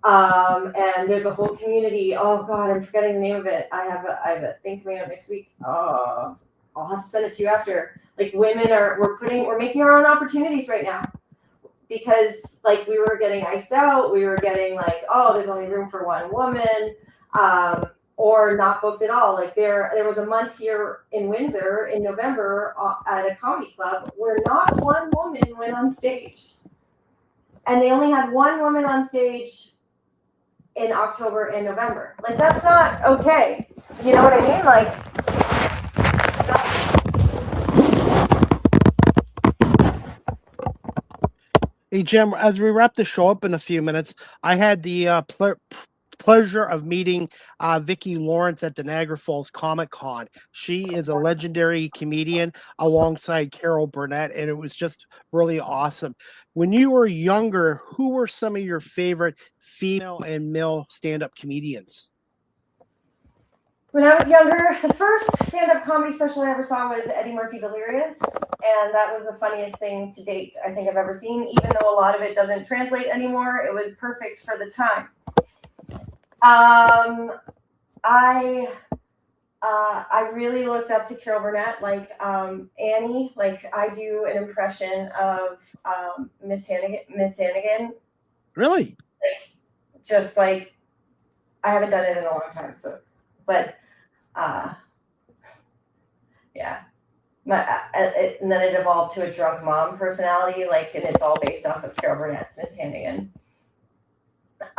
And there's a whole community. Oh God, I'm forgetting the name of it. I have a thing coming up next week. I'll have to send it to you after. Like, we're making our own opportunities right now, because, like, we were getting iced out. We were getting, like, oh, there's only room for one woman. Or not booked at all. Like, there was a month here in Windsor in November at a comedy club where not one woman went on stage. And they only had one woman on stage in October and November. Like, that's not okay. You know what I mean? Like, Hey, Jim, as we wrap the show up in a few minutes, I had the pleasure of meeting Vicki Lawrence at the Niagara Falls Comic Con. She is a legendary comedian alongside Carol Burnett, and it was just really awesome. When you were younger, who were some of your favorite female and male stand-up comedians? When I was younger, the first stand-up comedy special I ever saw was Eddie Murphy Delirious, and that was the funniest thing to date I think I've ever seen. Even though a lot of it doesn't translate anymore, it was perfect for the time. I really looked up to Carol Burnett, like Annie. Like I do an impression of Miss Hannigan. Really? Like, just like I haven't done it in a long time, so but. Yeah, and then it evolved to a drunk mom personality, like, and it's all based off of Carol Burnett's Miss Hannigan.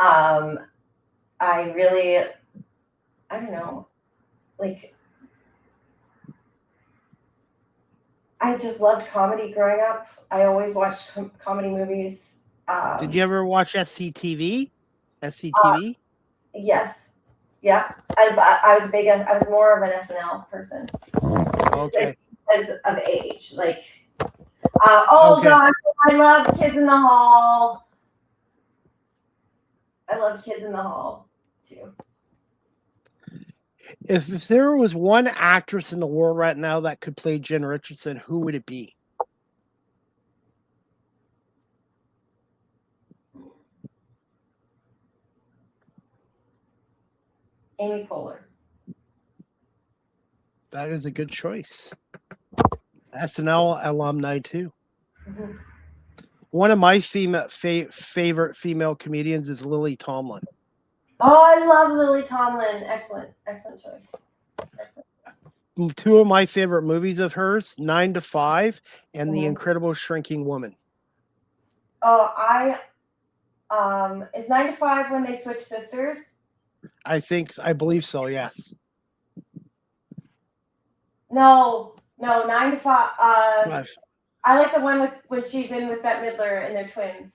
I don't know, like, I just loved comedy growing up. I always watched comedy movies. Did you ever watch SCTV? SCTV? Yes. Yeah, I was big. I was more of an SNL person. Okay. Because of age, like, okay. God, I love Kids in the Hall. I loved Kids in the Hall too. If there was one actress in the world right now that could play Jen Richardson, who would it be? Amy Poehler. That is a good choice. SNL alumni too. Mm-hmm. One of my favorite female comedians is Lily Tomlin. Oh, I love Lily Tomlin. Excellent choice. Excellent. Two of my favorite movies of hers, 9 to 5 and Mm-hmm. The Incredible Shrinking Woman. Oh, is 9 to 5 when they switch sisters? I believe so, yes. No, 9 to 5. Five. I like the one when she's in with Bette Midler and they're twins.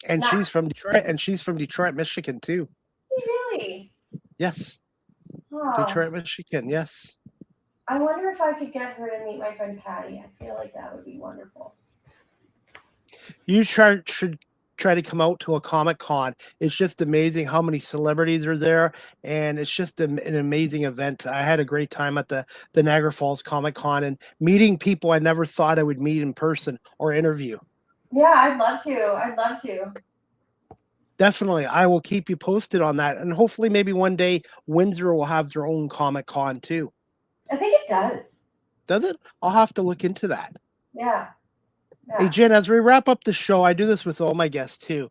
And she's from Detroit, Michigan too. Really? Yes. Oh. Detroit, Michigan, yes. I wonder if I could get her to meet my friend Patty. I feel like that would be wonderful. You should try to come out to a Comic Con. It's just amazing how many celebrities are there, and it's just an amazing event. I had a great time at the Niagara Falls Comic Con and meeting people I never thought I would meet in person or interview. Yeah, I'd love to. Definitely. I will keep you posted on that, and hopefully maybe one day Windsor will have their own Comic Con too. I think it does. Does it? I'll have to look into that. Yeah. Hey, Jen, as we wrap up the show, I do this with all my guests too.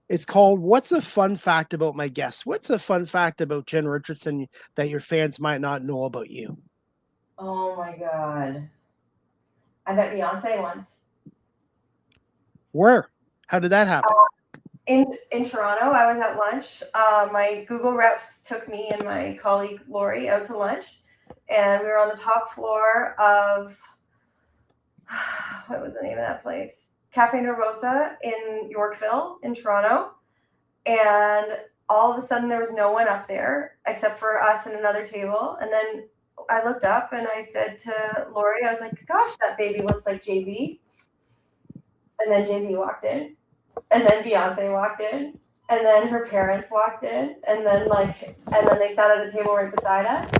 It's called What's a Fun Fact About My Guest? What's a fun fact about Jen Richardson that your fans might not know about you? Oh my God. I met Beyonce once. Where? How did that happen? In Toronto, I was at lunch. My Google reps took me and my colleague Lori out to lunch, and we were on the top floor of what was the name of that place? Cafe Nervosa in Yorkville in Toronto. And all of a sudden there was no one up there except for us and another table. And then I looked up and I said to Lori, I was like, gosh, that baby looks like Jay-Z. And then Jay-Z walked in. And then Beyonce walked in. And then her parents walked in. And then they sat at the table right beside us.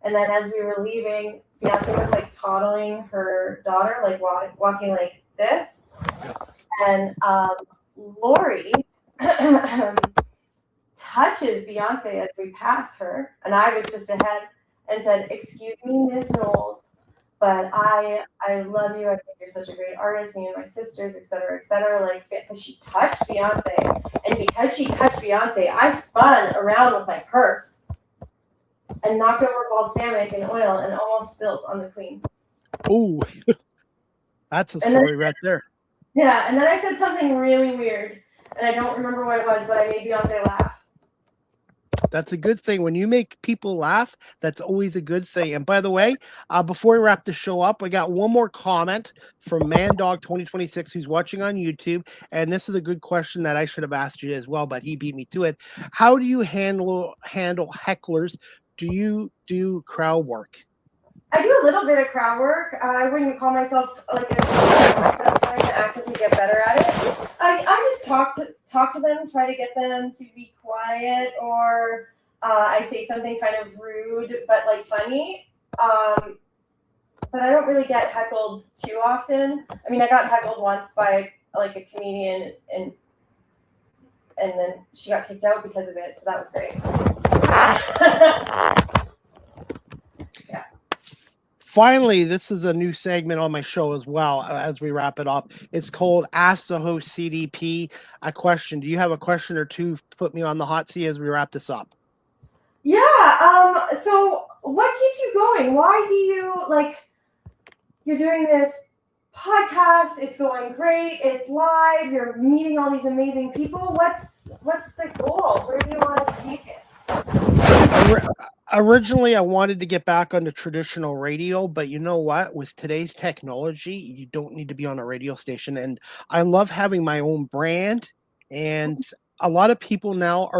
And then as we were leaving, Beyonce was like toddling her daughter, like walking like this. And Lori touches Beyonce as we passed her. And I was just ahead and said, excuse me, Ms. Knowles, but I love you. I think you're such a great artist, me and my sisters, et cetera, like, because she touched Beyonce. And because she touched Beyonce, I spun around with my purse and knocked over balsamic and oil and almost spilt on the queen. Oh, that's a story right there. Yeah, and then I said something really weird, and I don't remember what it was, but I made Beyonce laugh. That's a good thing. When you make people laugh, that's always a good thing. And by the way, before we wrap the show up, we got one more comment from ManDog2026 who's watching on YouTube. And this is a good question that I should have asked you as well, but he beat me to it. How do you handle hecklers? Do you do crowd work? I do a little bit of crowd work. I wouldn't call myself like I'm trying to actively get better at it. I just talk to them, try to get them to be quiet, or I say something kind of rude but like funny. But I don't really get heckled too often. I mean, I got heckled once by like a comedian, and then she got kicked out because of it. So that was great. Yeah. Finally, this is a new segment on my show as well as we wrap it up. It's called Ask the Host CDP a question. Do you have a question or two to put me on the hot seat as we wrap this up? Yeah. So what keeps you going? Why do you you're doing this podcast? It's going great. It's live. You're meeting all these amazing people. What's the goal? Where do you want to take it? Originally, I wanted to get back onto traditional radio, but you know what? With today's technology, you don't need to be on a radio station. And I love having my own brand. And a lot of people now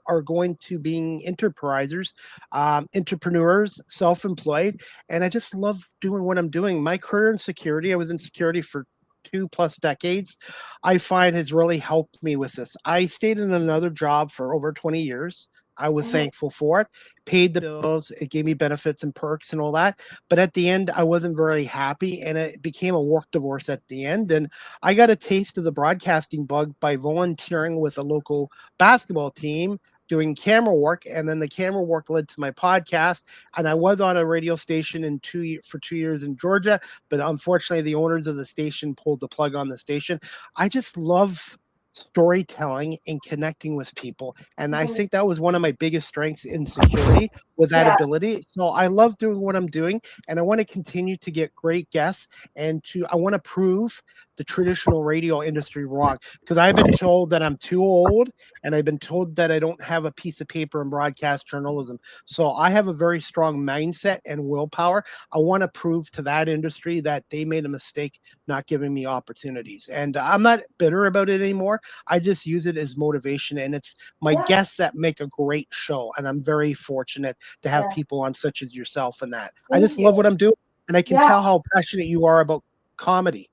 are going to being enterprisers, entrepreneurs, self-employed. And I just love doing what I'm doing. My career in security, I was in security for 2+ decades, I find has really helped me with this. I stayed in another job for over 20 years. I was thankful for it, paid the bills, it gave me benefits and perks and all that. But at the end, I wasn't very happy, and it became a work divorce at the end. And I got a taste of the broadcasting bug by volunteering with a local basketball team, doing camera work, and then the camera work led to my podcast. And I was on a radio station for 2 years in Georgia, but unfortunately, the owners of the station pulled the plug on the station. I just love storytelling and connecting with people, and I think that was one of my biggest strengths in security, with that ability. So I love doing what I'm doing, and I want to continue to get great guests, and I want to prove the traditional radio industry wrong, because I've been told that I'm too old, and I've been told that I don't have a piece of paper in broadcast journalism. So I have a very strong mindset and willpower. I want to prove to that industry that they made a mistake not giving me opportunities, and I'm not bitter about it anymore. I just use it as motivation, and it's my guests that make a great show, and I'm very fortunate to have people on such as yourself and that. I just love what I'm doing, and I can tell how passionate you are about comedy.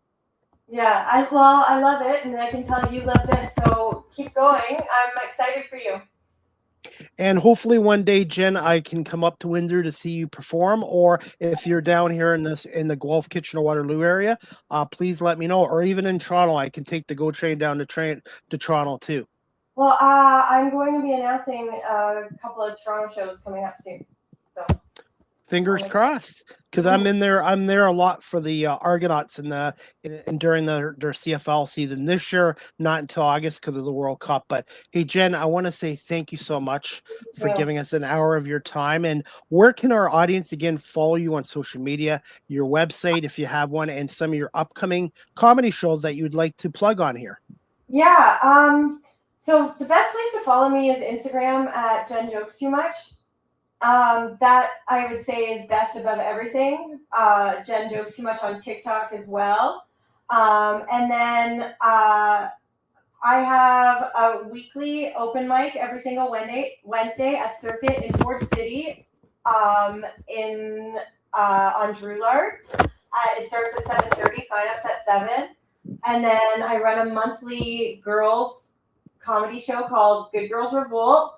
Yeah, I love it, and I can tell you love this, so keep going. I'm excited for you. And hopefully one day, Jen, I can come up to Windsor to see you perform, or if you're down here in the Guelph, Kitchener-Waterloo area, please let me know. Or even in Toronto, I can take the GO train down to Toronto too. Well, I'm going to be announcing a couple of Toronto shows coming up soon. So fingers crossed, because I'm there a lot for the Argonauts and during their CFL season this year, not until August because of the World Cup. But hey, Jen, I want to say thank you so much for giving us an hour of your time. And where can our audience again follow you on social media, your website if you have one, and some of your upcoming comedy shows that you'd like to plug on here? Yeah. So the best place to follow me is Instagram at Jen Jokes Too Much. That I would say is best above everything. Jen Jokes Too Much on TikTok as well. And then I have a weekly open mic every single Wednesday at Circuit in Fort City on Drulard. It starts at 7:30, sign-ups at 7. And then I run a monthly girls comedy show called Good Girls Revolt.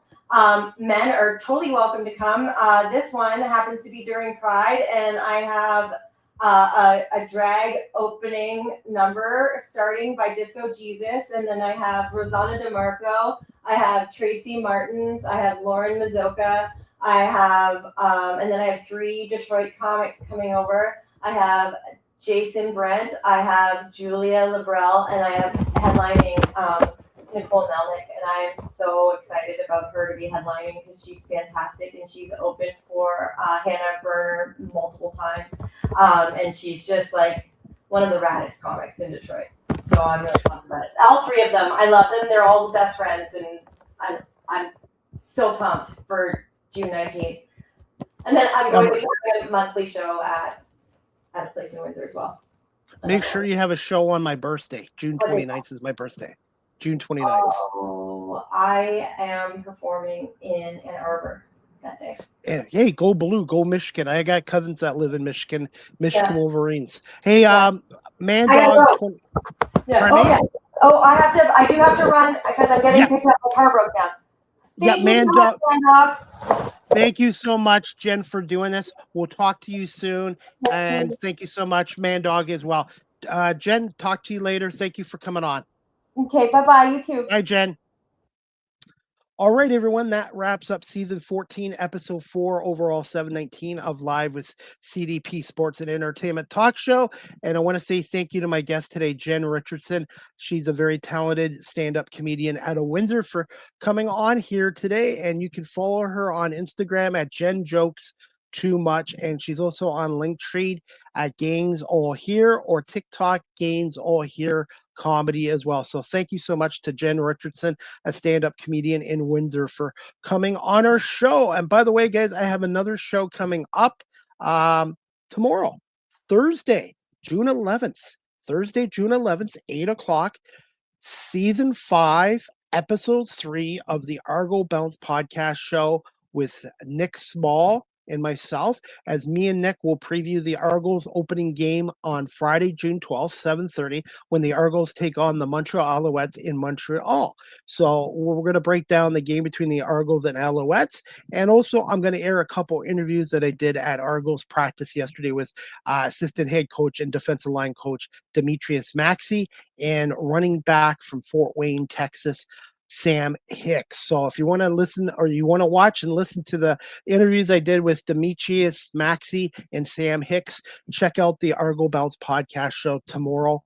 Men are totally welcome to come. This one happens to be during Pride, and I have a drag opening number starting by Disco Jesus, and then I have Rosanna DeMarco, I have Tracy Martins, I have Lauren Mazoka, I have, and then I have 3 Detroit comics coming over. I have Jason Brent, I have Julia Labrelle, and I have headlining Nicole Melnick, and I am so excited about her to be headlining because she's fantastic, and she's opened for Hannah Berner multiple times, and she's just like one of the raddest comics in Detroit. So I'm really pumped about it. All 3 of them, I love them. They're all best friends, and I'm so pumped for June 19th. And then I'm going to be having a monthly show at a place in Windsor as well. Make sure you have a show on my birthday. June 29th is my birthday. June 29th. Oh, I am performing in Ann Arbor that day. And hey, go Blue, go Michigan. I got cousins that live in Michigan, Wolverines. Hey, Man Dog. I do have to run because I'm getting picked up. My car broke down. Man Dog. Thank you so much, Jen, for doing this. We'll talk to you soon. And thank you so much, Man Dog, as well. Jen, talk to you later. Thank you for coming on. Okay, bye-bye. You too. Bye, Jen. All right, everyone, that wraps up season 14, episode 4, overall 719 of Live with CDP Sports and Entertainment Talk Show. And I want to say thank you to my guest today, Jen Richardson. She's a very talented stand-up comedian out of Windsor, for coming on here today. And you can follow her on Instagram at Jen Jokes Too Much. And she's also on Linktree at Gangs All Here, or TikTok Gangs All Here Comedy as well. So thank you so much to Jen Richardson, a stand-up comedian in Windsor, for coming on our show. And by the way, guys, I have another show coming up tomorrow, Thursday, June 11th, 8 o'clock, season 5, episode 3 of the Argo Bounce podcast show with Nick Small and myself, as me and Nick will preview the Argos opening game on Friday, June 12th, 7:30, when the Argos take on the Montreal Alouettes in Montreal. So we're going to break down the game between the Argos and Alouettes. And also, I'm going to air a couple interviews that I did at Argos practice yesterday with assistant head coach and defensive line coach Demetrius Maxey, and running back from Fort Wayne, Texas, Sam Hicks. So if you want to listen, or you want to watch and listen to the interviews I did with Demetrius Maxey and Sam Hicks, check out the Argo Bounce podcast show tomorrow,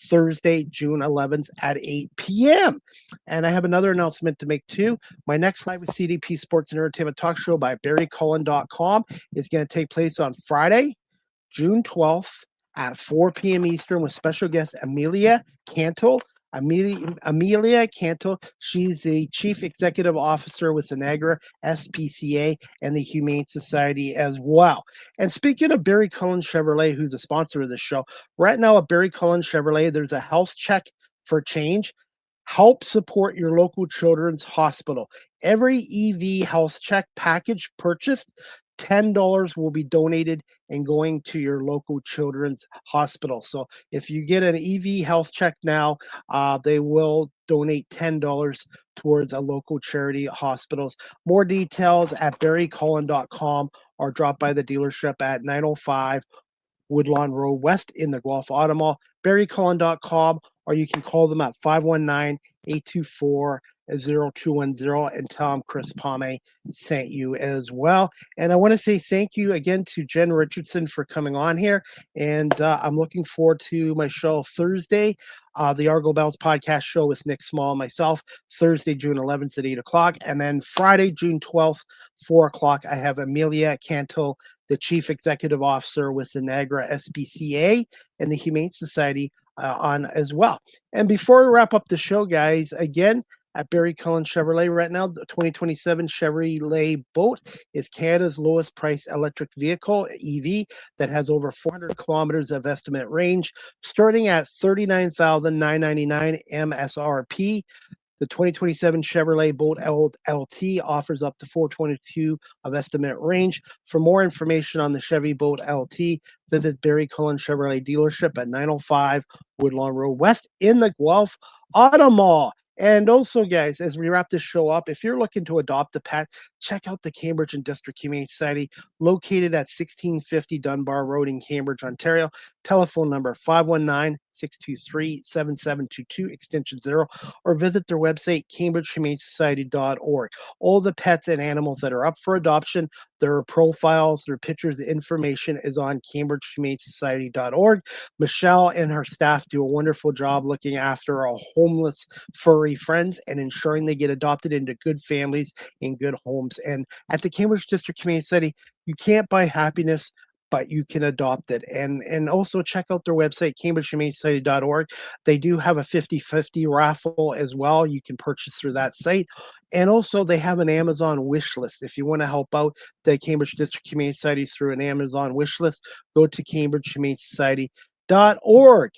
Thursday, June 11th at 8 p.m. And I have another announcement to make too. My next Live with CDP Sports and Entertainment Talk Show by BarryCullen.com is going to take place on Friday, June 12th at 4 p.m. Eastern, with special guest Amelia Cantle. Amelia Cantle, she's the Chief Executive Officer with the Niagara SPCA and the Humane Society as well. And speaking of Barry Cullen Chevrolet, who's a sponsor of the show, right now at Barry Cullen Chevrolet, there's a health check for change. Help support your local children's hospital. Every EV health check package purchased, $10 will be donated and going to your local children's hospital. So if you get an EV health check now, they will donate $10 towards a local charity hospitals. More details at BarryCullen.com, or drop by the dealership at 905 Woodlawn Road West in the Guelph Auto Mall, BarryCullen.com, or you can call them at 519-824-0210 and tell them Chris Palme sent you as well. And I want to say thank you again to Jen Richardson for coming on here. And I'm looking forward to my show Thursday, the Argo Bounce podcast show with Nick Small and myself, Thursday, June 11th at 8 o'clock. And then Friday, June 12th, 4 o'clock, I have Amelia Cantle, the Chief Executive Officer with the Niagara SPCA and the Humane Society, on as well. And before we wrap up the show, guys, again, at Barry Cullen Chevrolet right now, the 2027 Chevrolet Bolt is Canada's lowest price electric vehicle, EV, that has over 400 kilometers of estimate range, starting at $39,999 MSRP. The 2027 Chevrolet Bolt LT offers up to 422 of estimate range. For more information on the Chevy Bolt LT, visit Barry Cullen Chevrolet dealership at 905 Woodlawn Road West in the Guelph Auto Mall. And also, guys, as we wrap this show up, if you're looking to adopt a pet, check out the Cambridge and District Humane Society, located at 1650 Dunbar Road in Cambridge, Ontario. Telephone number 519-623-7722, extension 0, or visit their website, cambridgehumanesociety.org. All the pets and animals that are up for adoption, their profiles, their pictures, information is on cambridgehumanesociety.org. Michelle and her staff do a wonderful job looking after our homeless furry friends and ensuring they get adopted into good families in good homes. And at the Cambridge District Humane Society, you can't buy happiness, but you can adopt it. And also check out their website, cambridgehumanesociety.org. They do have a 50/50 raffle as well. You can purchase through that site. And also they have an Amazon wish list. If you want to help out the Cambridge District Humane Society through an Amazon wish list, go to cambridgehumanesociety.org.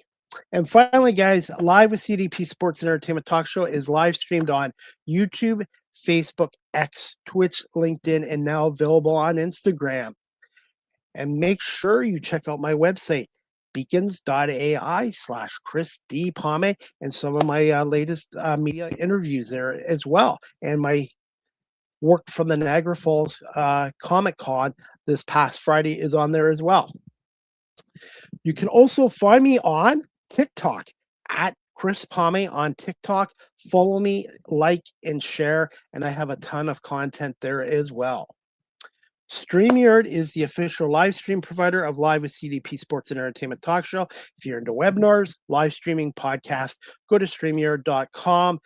And finally, guys, Live with CDP Sports and Entertainment Talk Show is live streamed on YouTube, Facebook, X, Twitch, LinkedIn, and now available on Instagram. And make sure you check out my website, beacons.ai/Chris D. Palme, and some of my latest media interviews there as well. And my work from the Niagara Falls Comic Con this past Friday is on there as well. You can also find me on TikTok at Chris Palme on TikTok. Follow me, like, and share, and I have a ton of content there as well. StreamYard is the official live stream provider of Live with CDP Sports and Entertainment Talk Show. If you're into webinars, live streaming, podcast, go to StreamYard.com.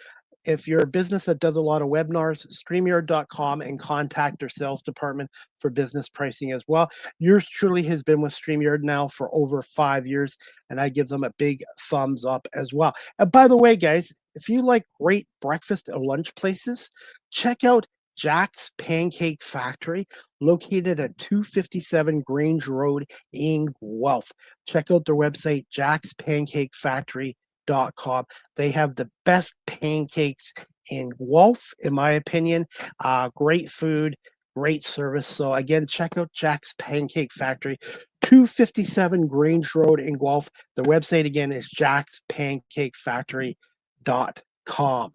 If you're a business that does a lot of webinars, StreamYard.com, and contact their sales department for business pricing as well. Yours truly has been with StreamYard now for over 5 years, and I give them a big thumbs up as well. And by the way, guys, if you like great breakfast or lunch places, check out Jack's Pancake Factory, located at 257 Grange Road in Guelph. Check out their website, jackspancakefactory.com. They have the best pancakes in Guelph, in my opinion. Great food, great service. So again, check out Jack's Pancake Factory, 257 Grange Road in Guelph. The website again is jackspancakefactory.com.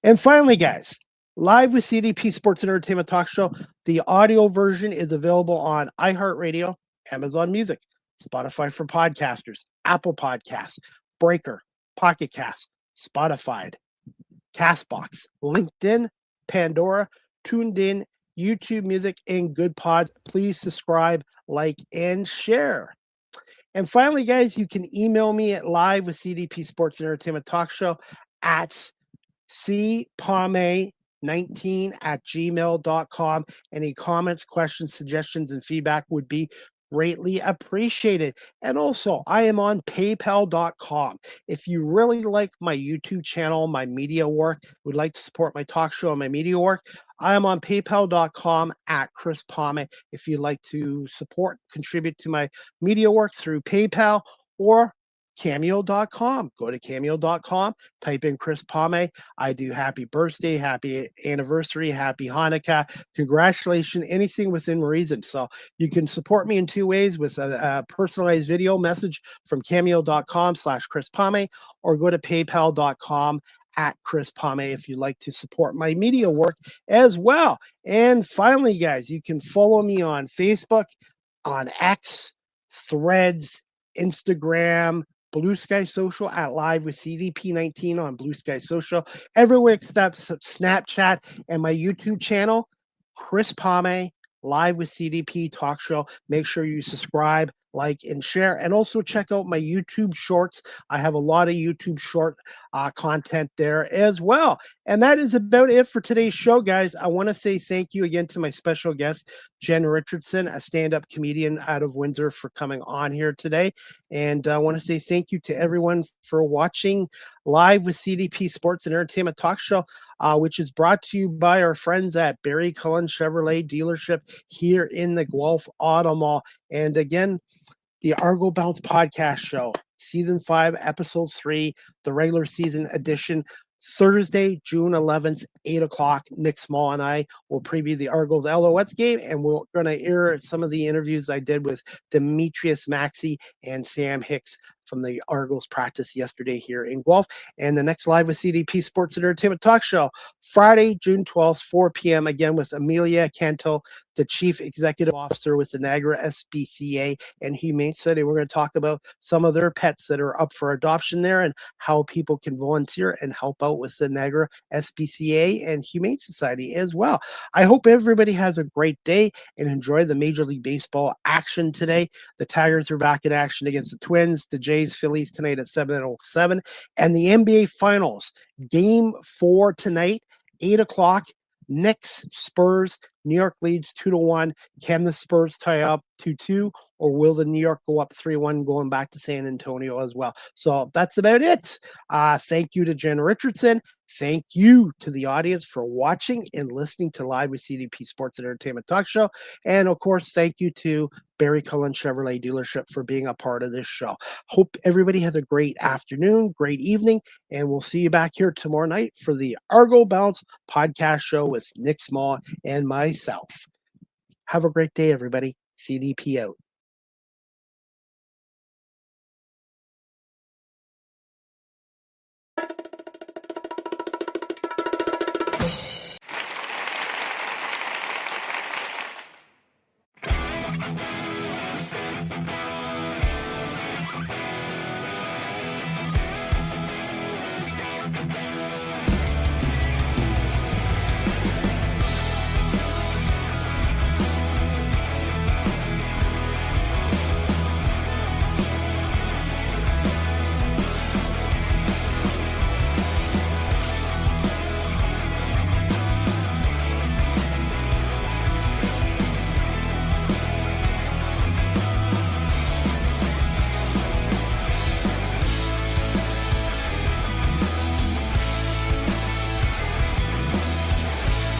And finally, guys, Live with CDP Sports and Entertainment Talk Show. The audio version is available on iHeartRadio, Amazon Music, Spotify for podcasters, Apple Podcasts, Breaker, Pocket Cast, Spotify, Castbox, LinkedIn, Pandora, Tuned In, YouTube Music, and Good Pod. Please subscribe, like, and share. And finally, guys, you can email me at Live with CDP Sports and Entertainment Talk Show at cpalme19@gmail.com. Any comments, questions, suggestions, and feedback would be greatly appreciated. And also, I am on paypal.com. If you really like my YouTube channel, my media work, would like to support my talk show and my media work, I am on paypal.com at Chris Palme. If you'd like to support, contribute to my media work through PayPal or cameo.com. Go to cameo.com, type in Chris Palme. I do happy birthday, happy anniversary, happy Hanukkah, congratulations, anything within reason. So you can support me in two ways, with a personalized video message from cameo.com/Chris Palme, or go to paypal.com at Chris Palme if you'd like to support my media work as well. And finally, guys, you can follow me on Facebook, on X, Threads, Instagram, Blue Sky Social at Live with CDP19 on Blue Sky Social, everywhere except Snapchat, and my YouTube channel, Chris Palme, Live with CDP Talk Show. Make sure you subscribe, like, and share. And also check out my YouTube shorts. I have a lot of YouTube short content there as well. And that is about it for today's show, guys. I want to say thank you again to my special guest, Jen Richardson, a stand-up comedian out of Windsor, for coming on here today. And I want to say thank you to everyone for watching Live with CDP Sports and Entertainment Talk Show, which is brought to you by our friends at Barry Cullen Chevrolet dealership here in the Guelph Auto Mall. And again, the Argo Bounce Podcast Show, Season 5, Episode 3, the regular season edition, Thursday, June 11th, 8 o'clock. Nick Small and I will preview the Argos LOS game, and we're going to air some of the interviews I did with Demetrius Maxey and Sam Hicks from the Argos practice yesterday here in Guelph. And the next Live with CDP Sports and Entertainment Talk Show, Friday, June 12th, 4 p.m., again with Amelia Canto, the Chief Executive Officer with the Niagara SPCA and Humane Society. We're going to talk about some of their pets that are up for adoption there and how people can volunteer and help out with the Niagara SPCA and Humane Society as well. I hope everybody has a great day and enjoy the Major League Baseball action today. The Tigers are back in action against the Twins, the Jays, Phillies tonight at 7:07, and the NBA Finals, Game 4 tonight, 8 o'clock. Knicks, Spurs. New York leads 2-1. Can the Spurs tie up 2-2, or will the New York go up 3-1 going back to San Antonio as well? So that's about it. Thank you to Jen Richardson. Thank you to the audience for watching and listening to Live with CDP Sports and Entertainment Talk Show. And of course, thank you to Barry Cullen Chevrolet Dealership for being a part of this show. Hope everybody has a great afternoon, great evening, and we'll see you back here tomorrow night for the Argo Bounce podcast show with Nick Small and myself. Have a great day, everybody. CDP out.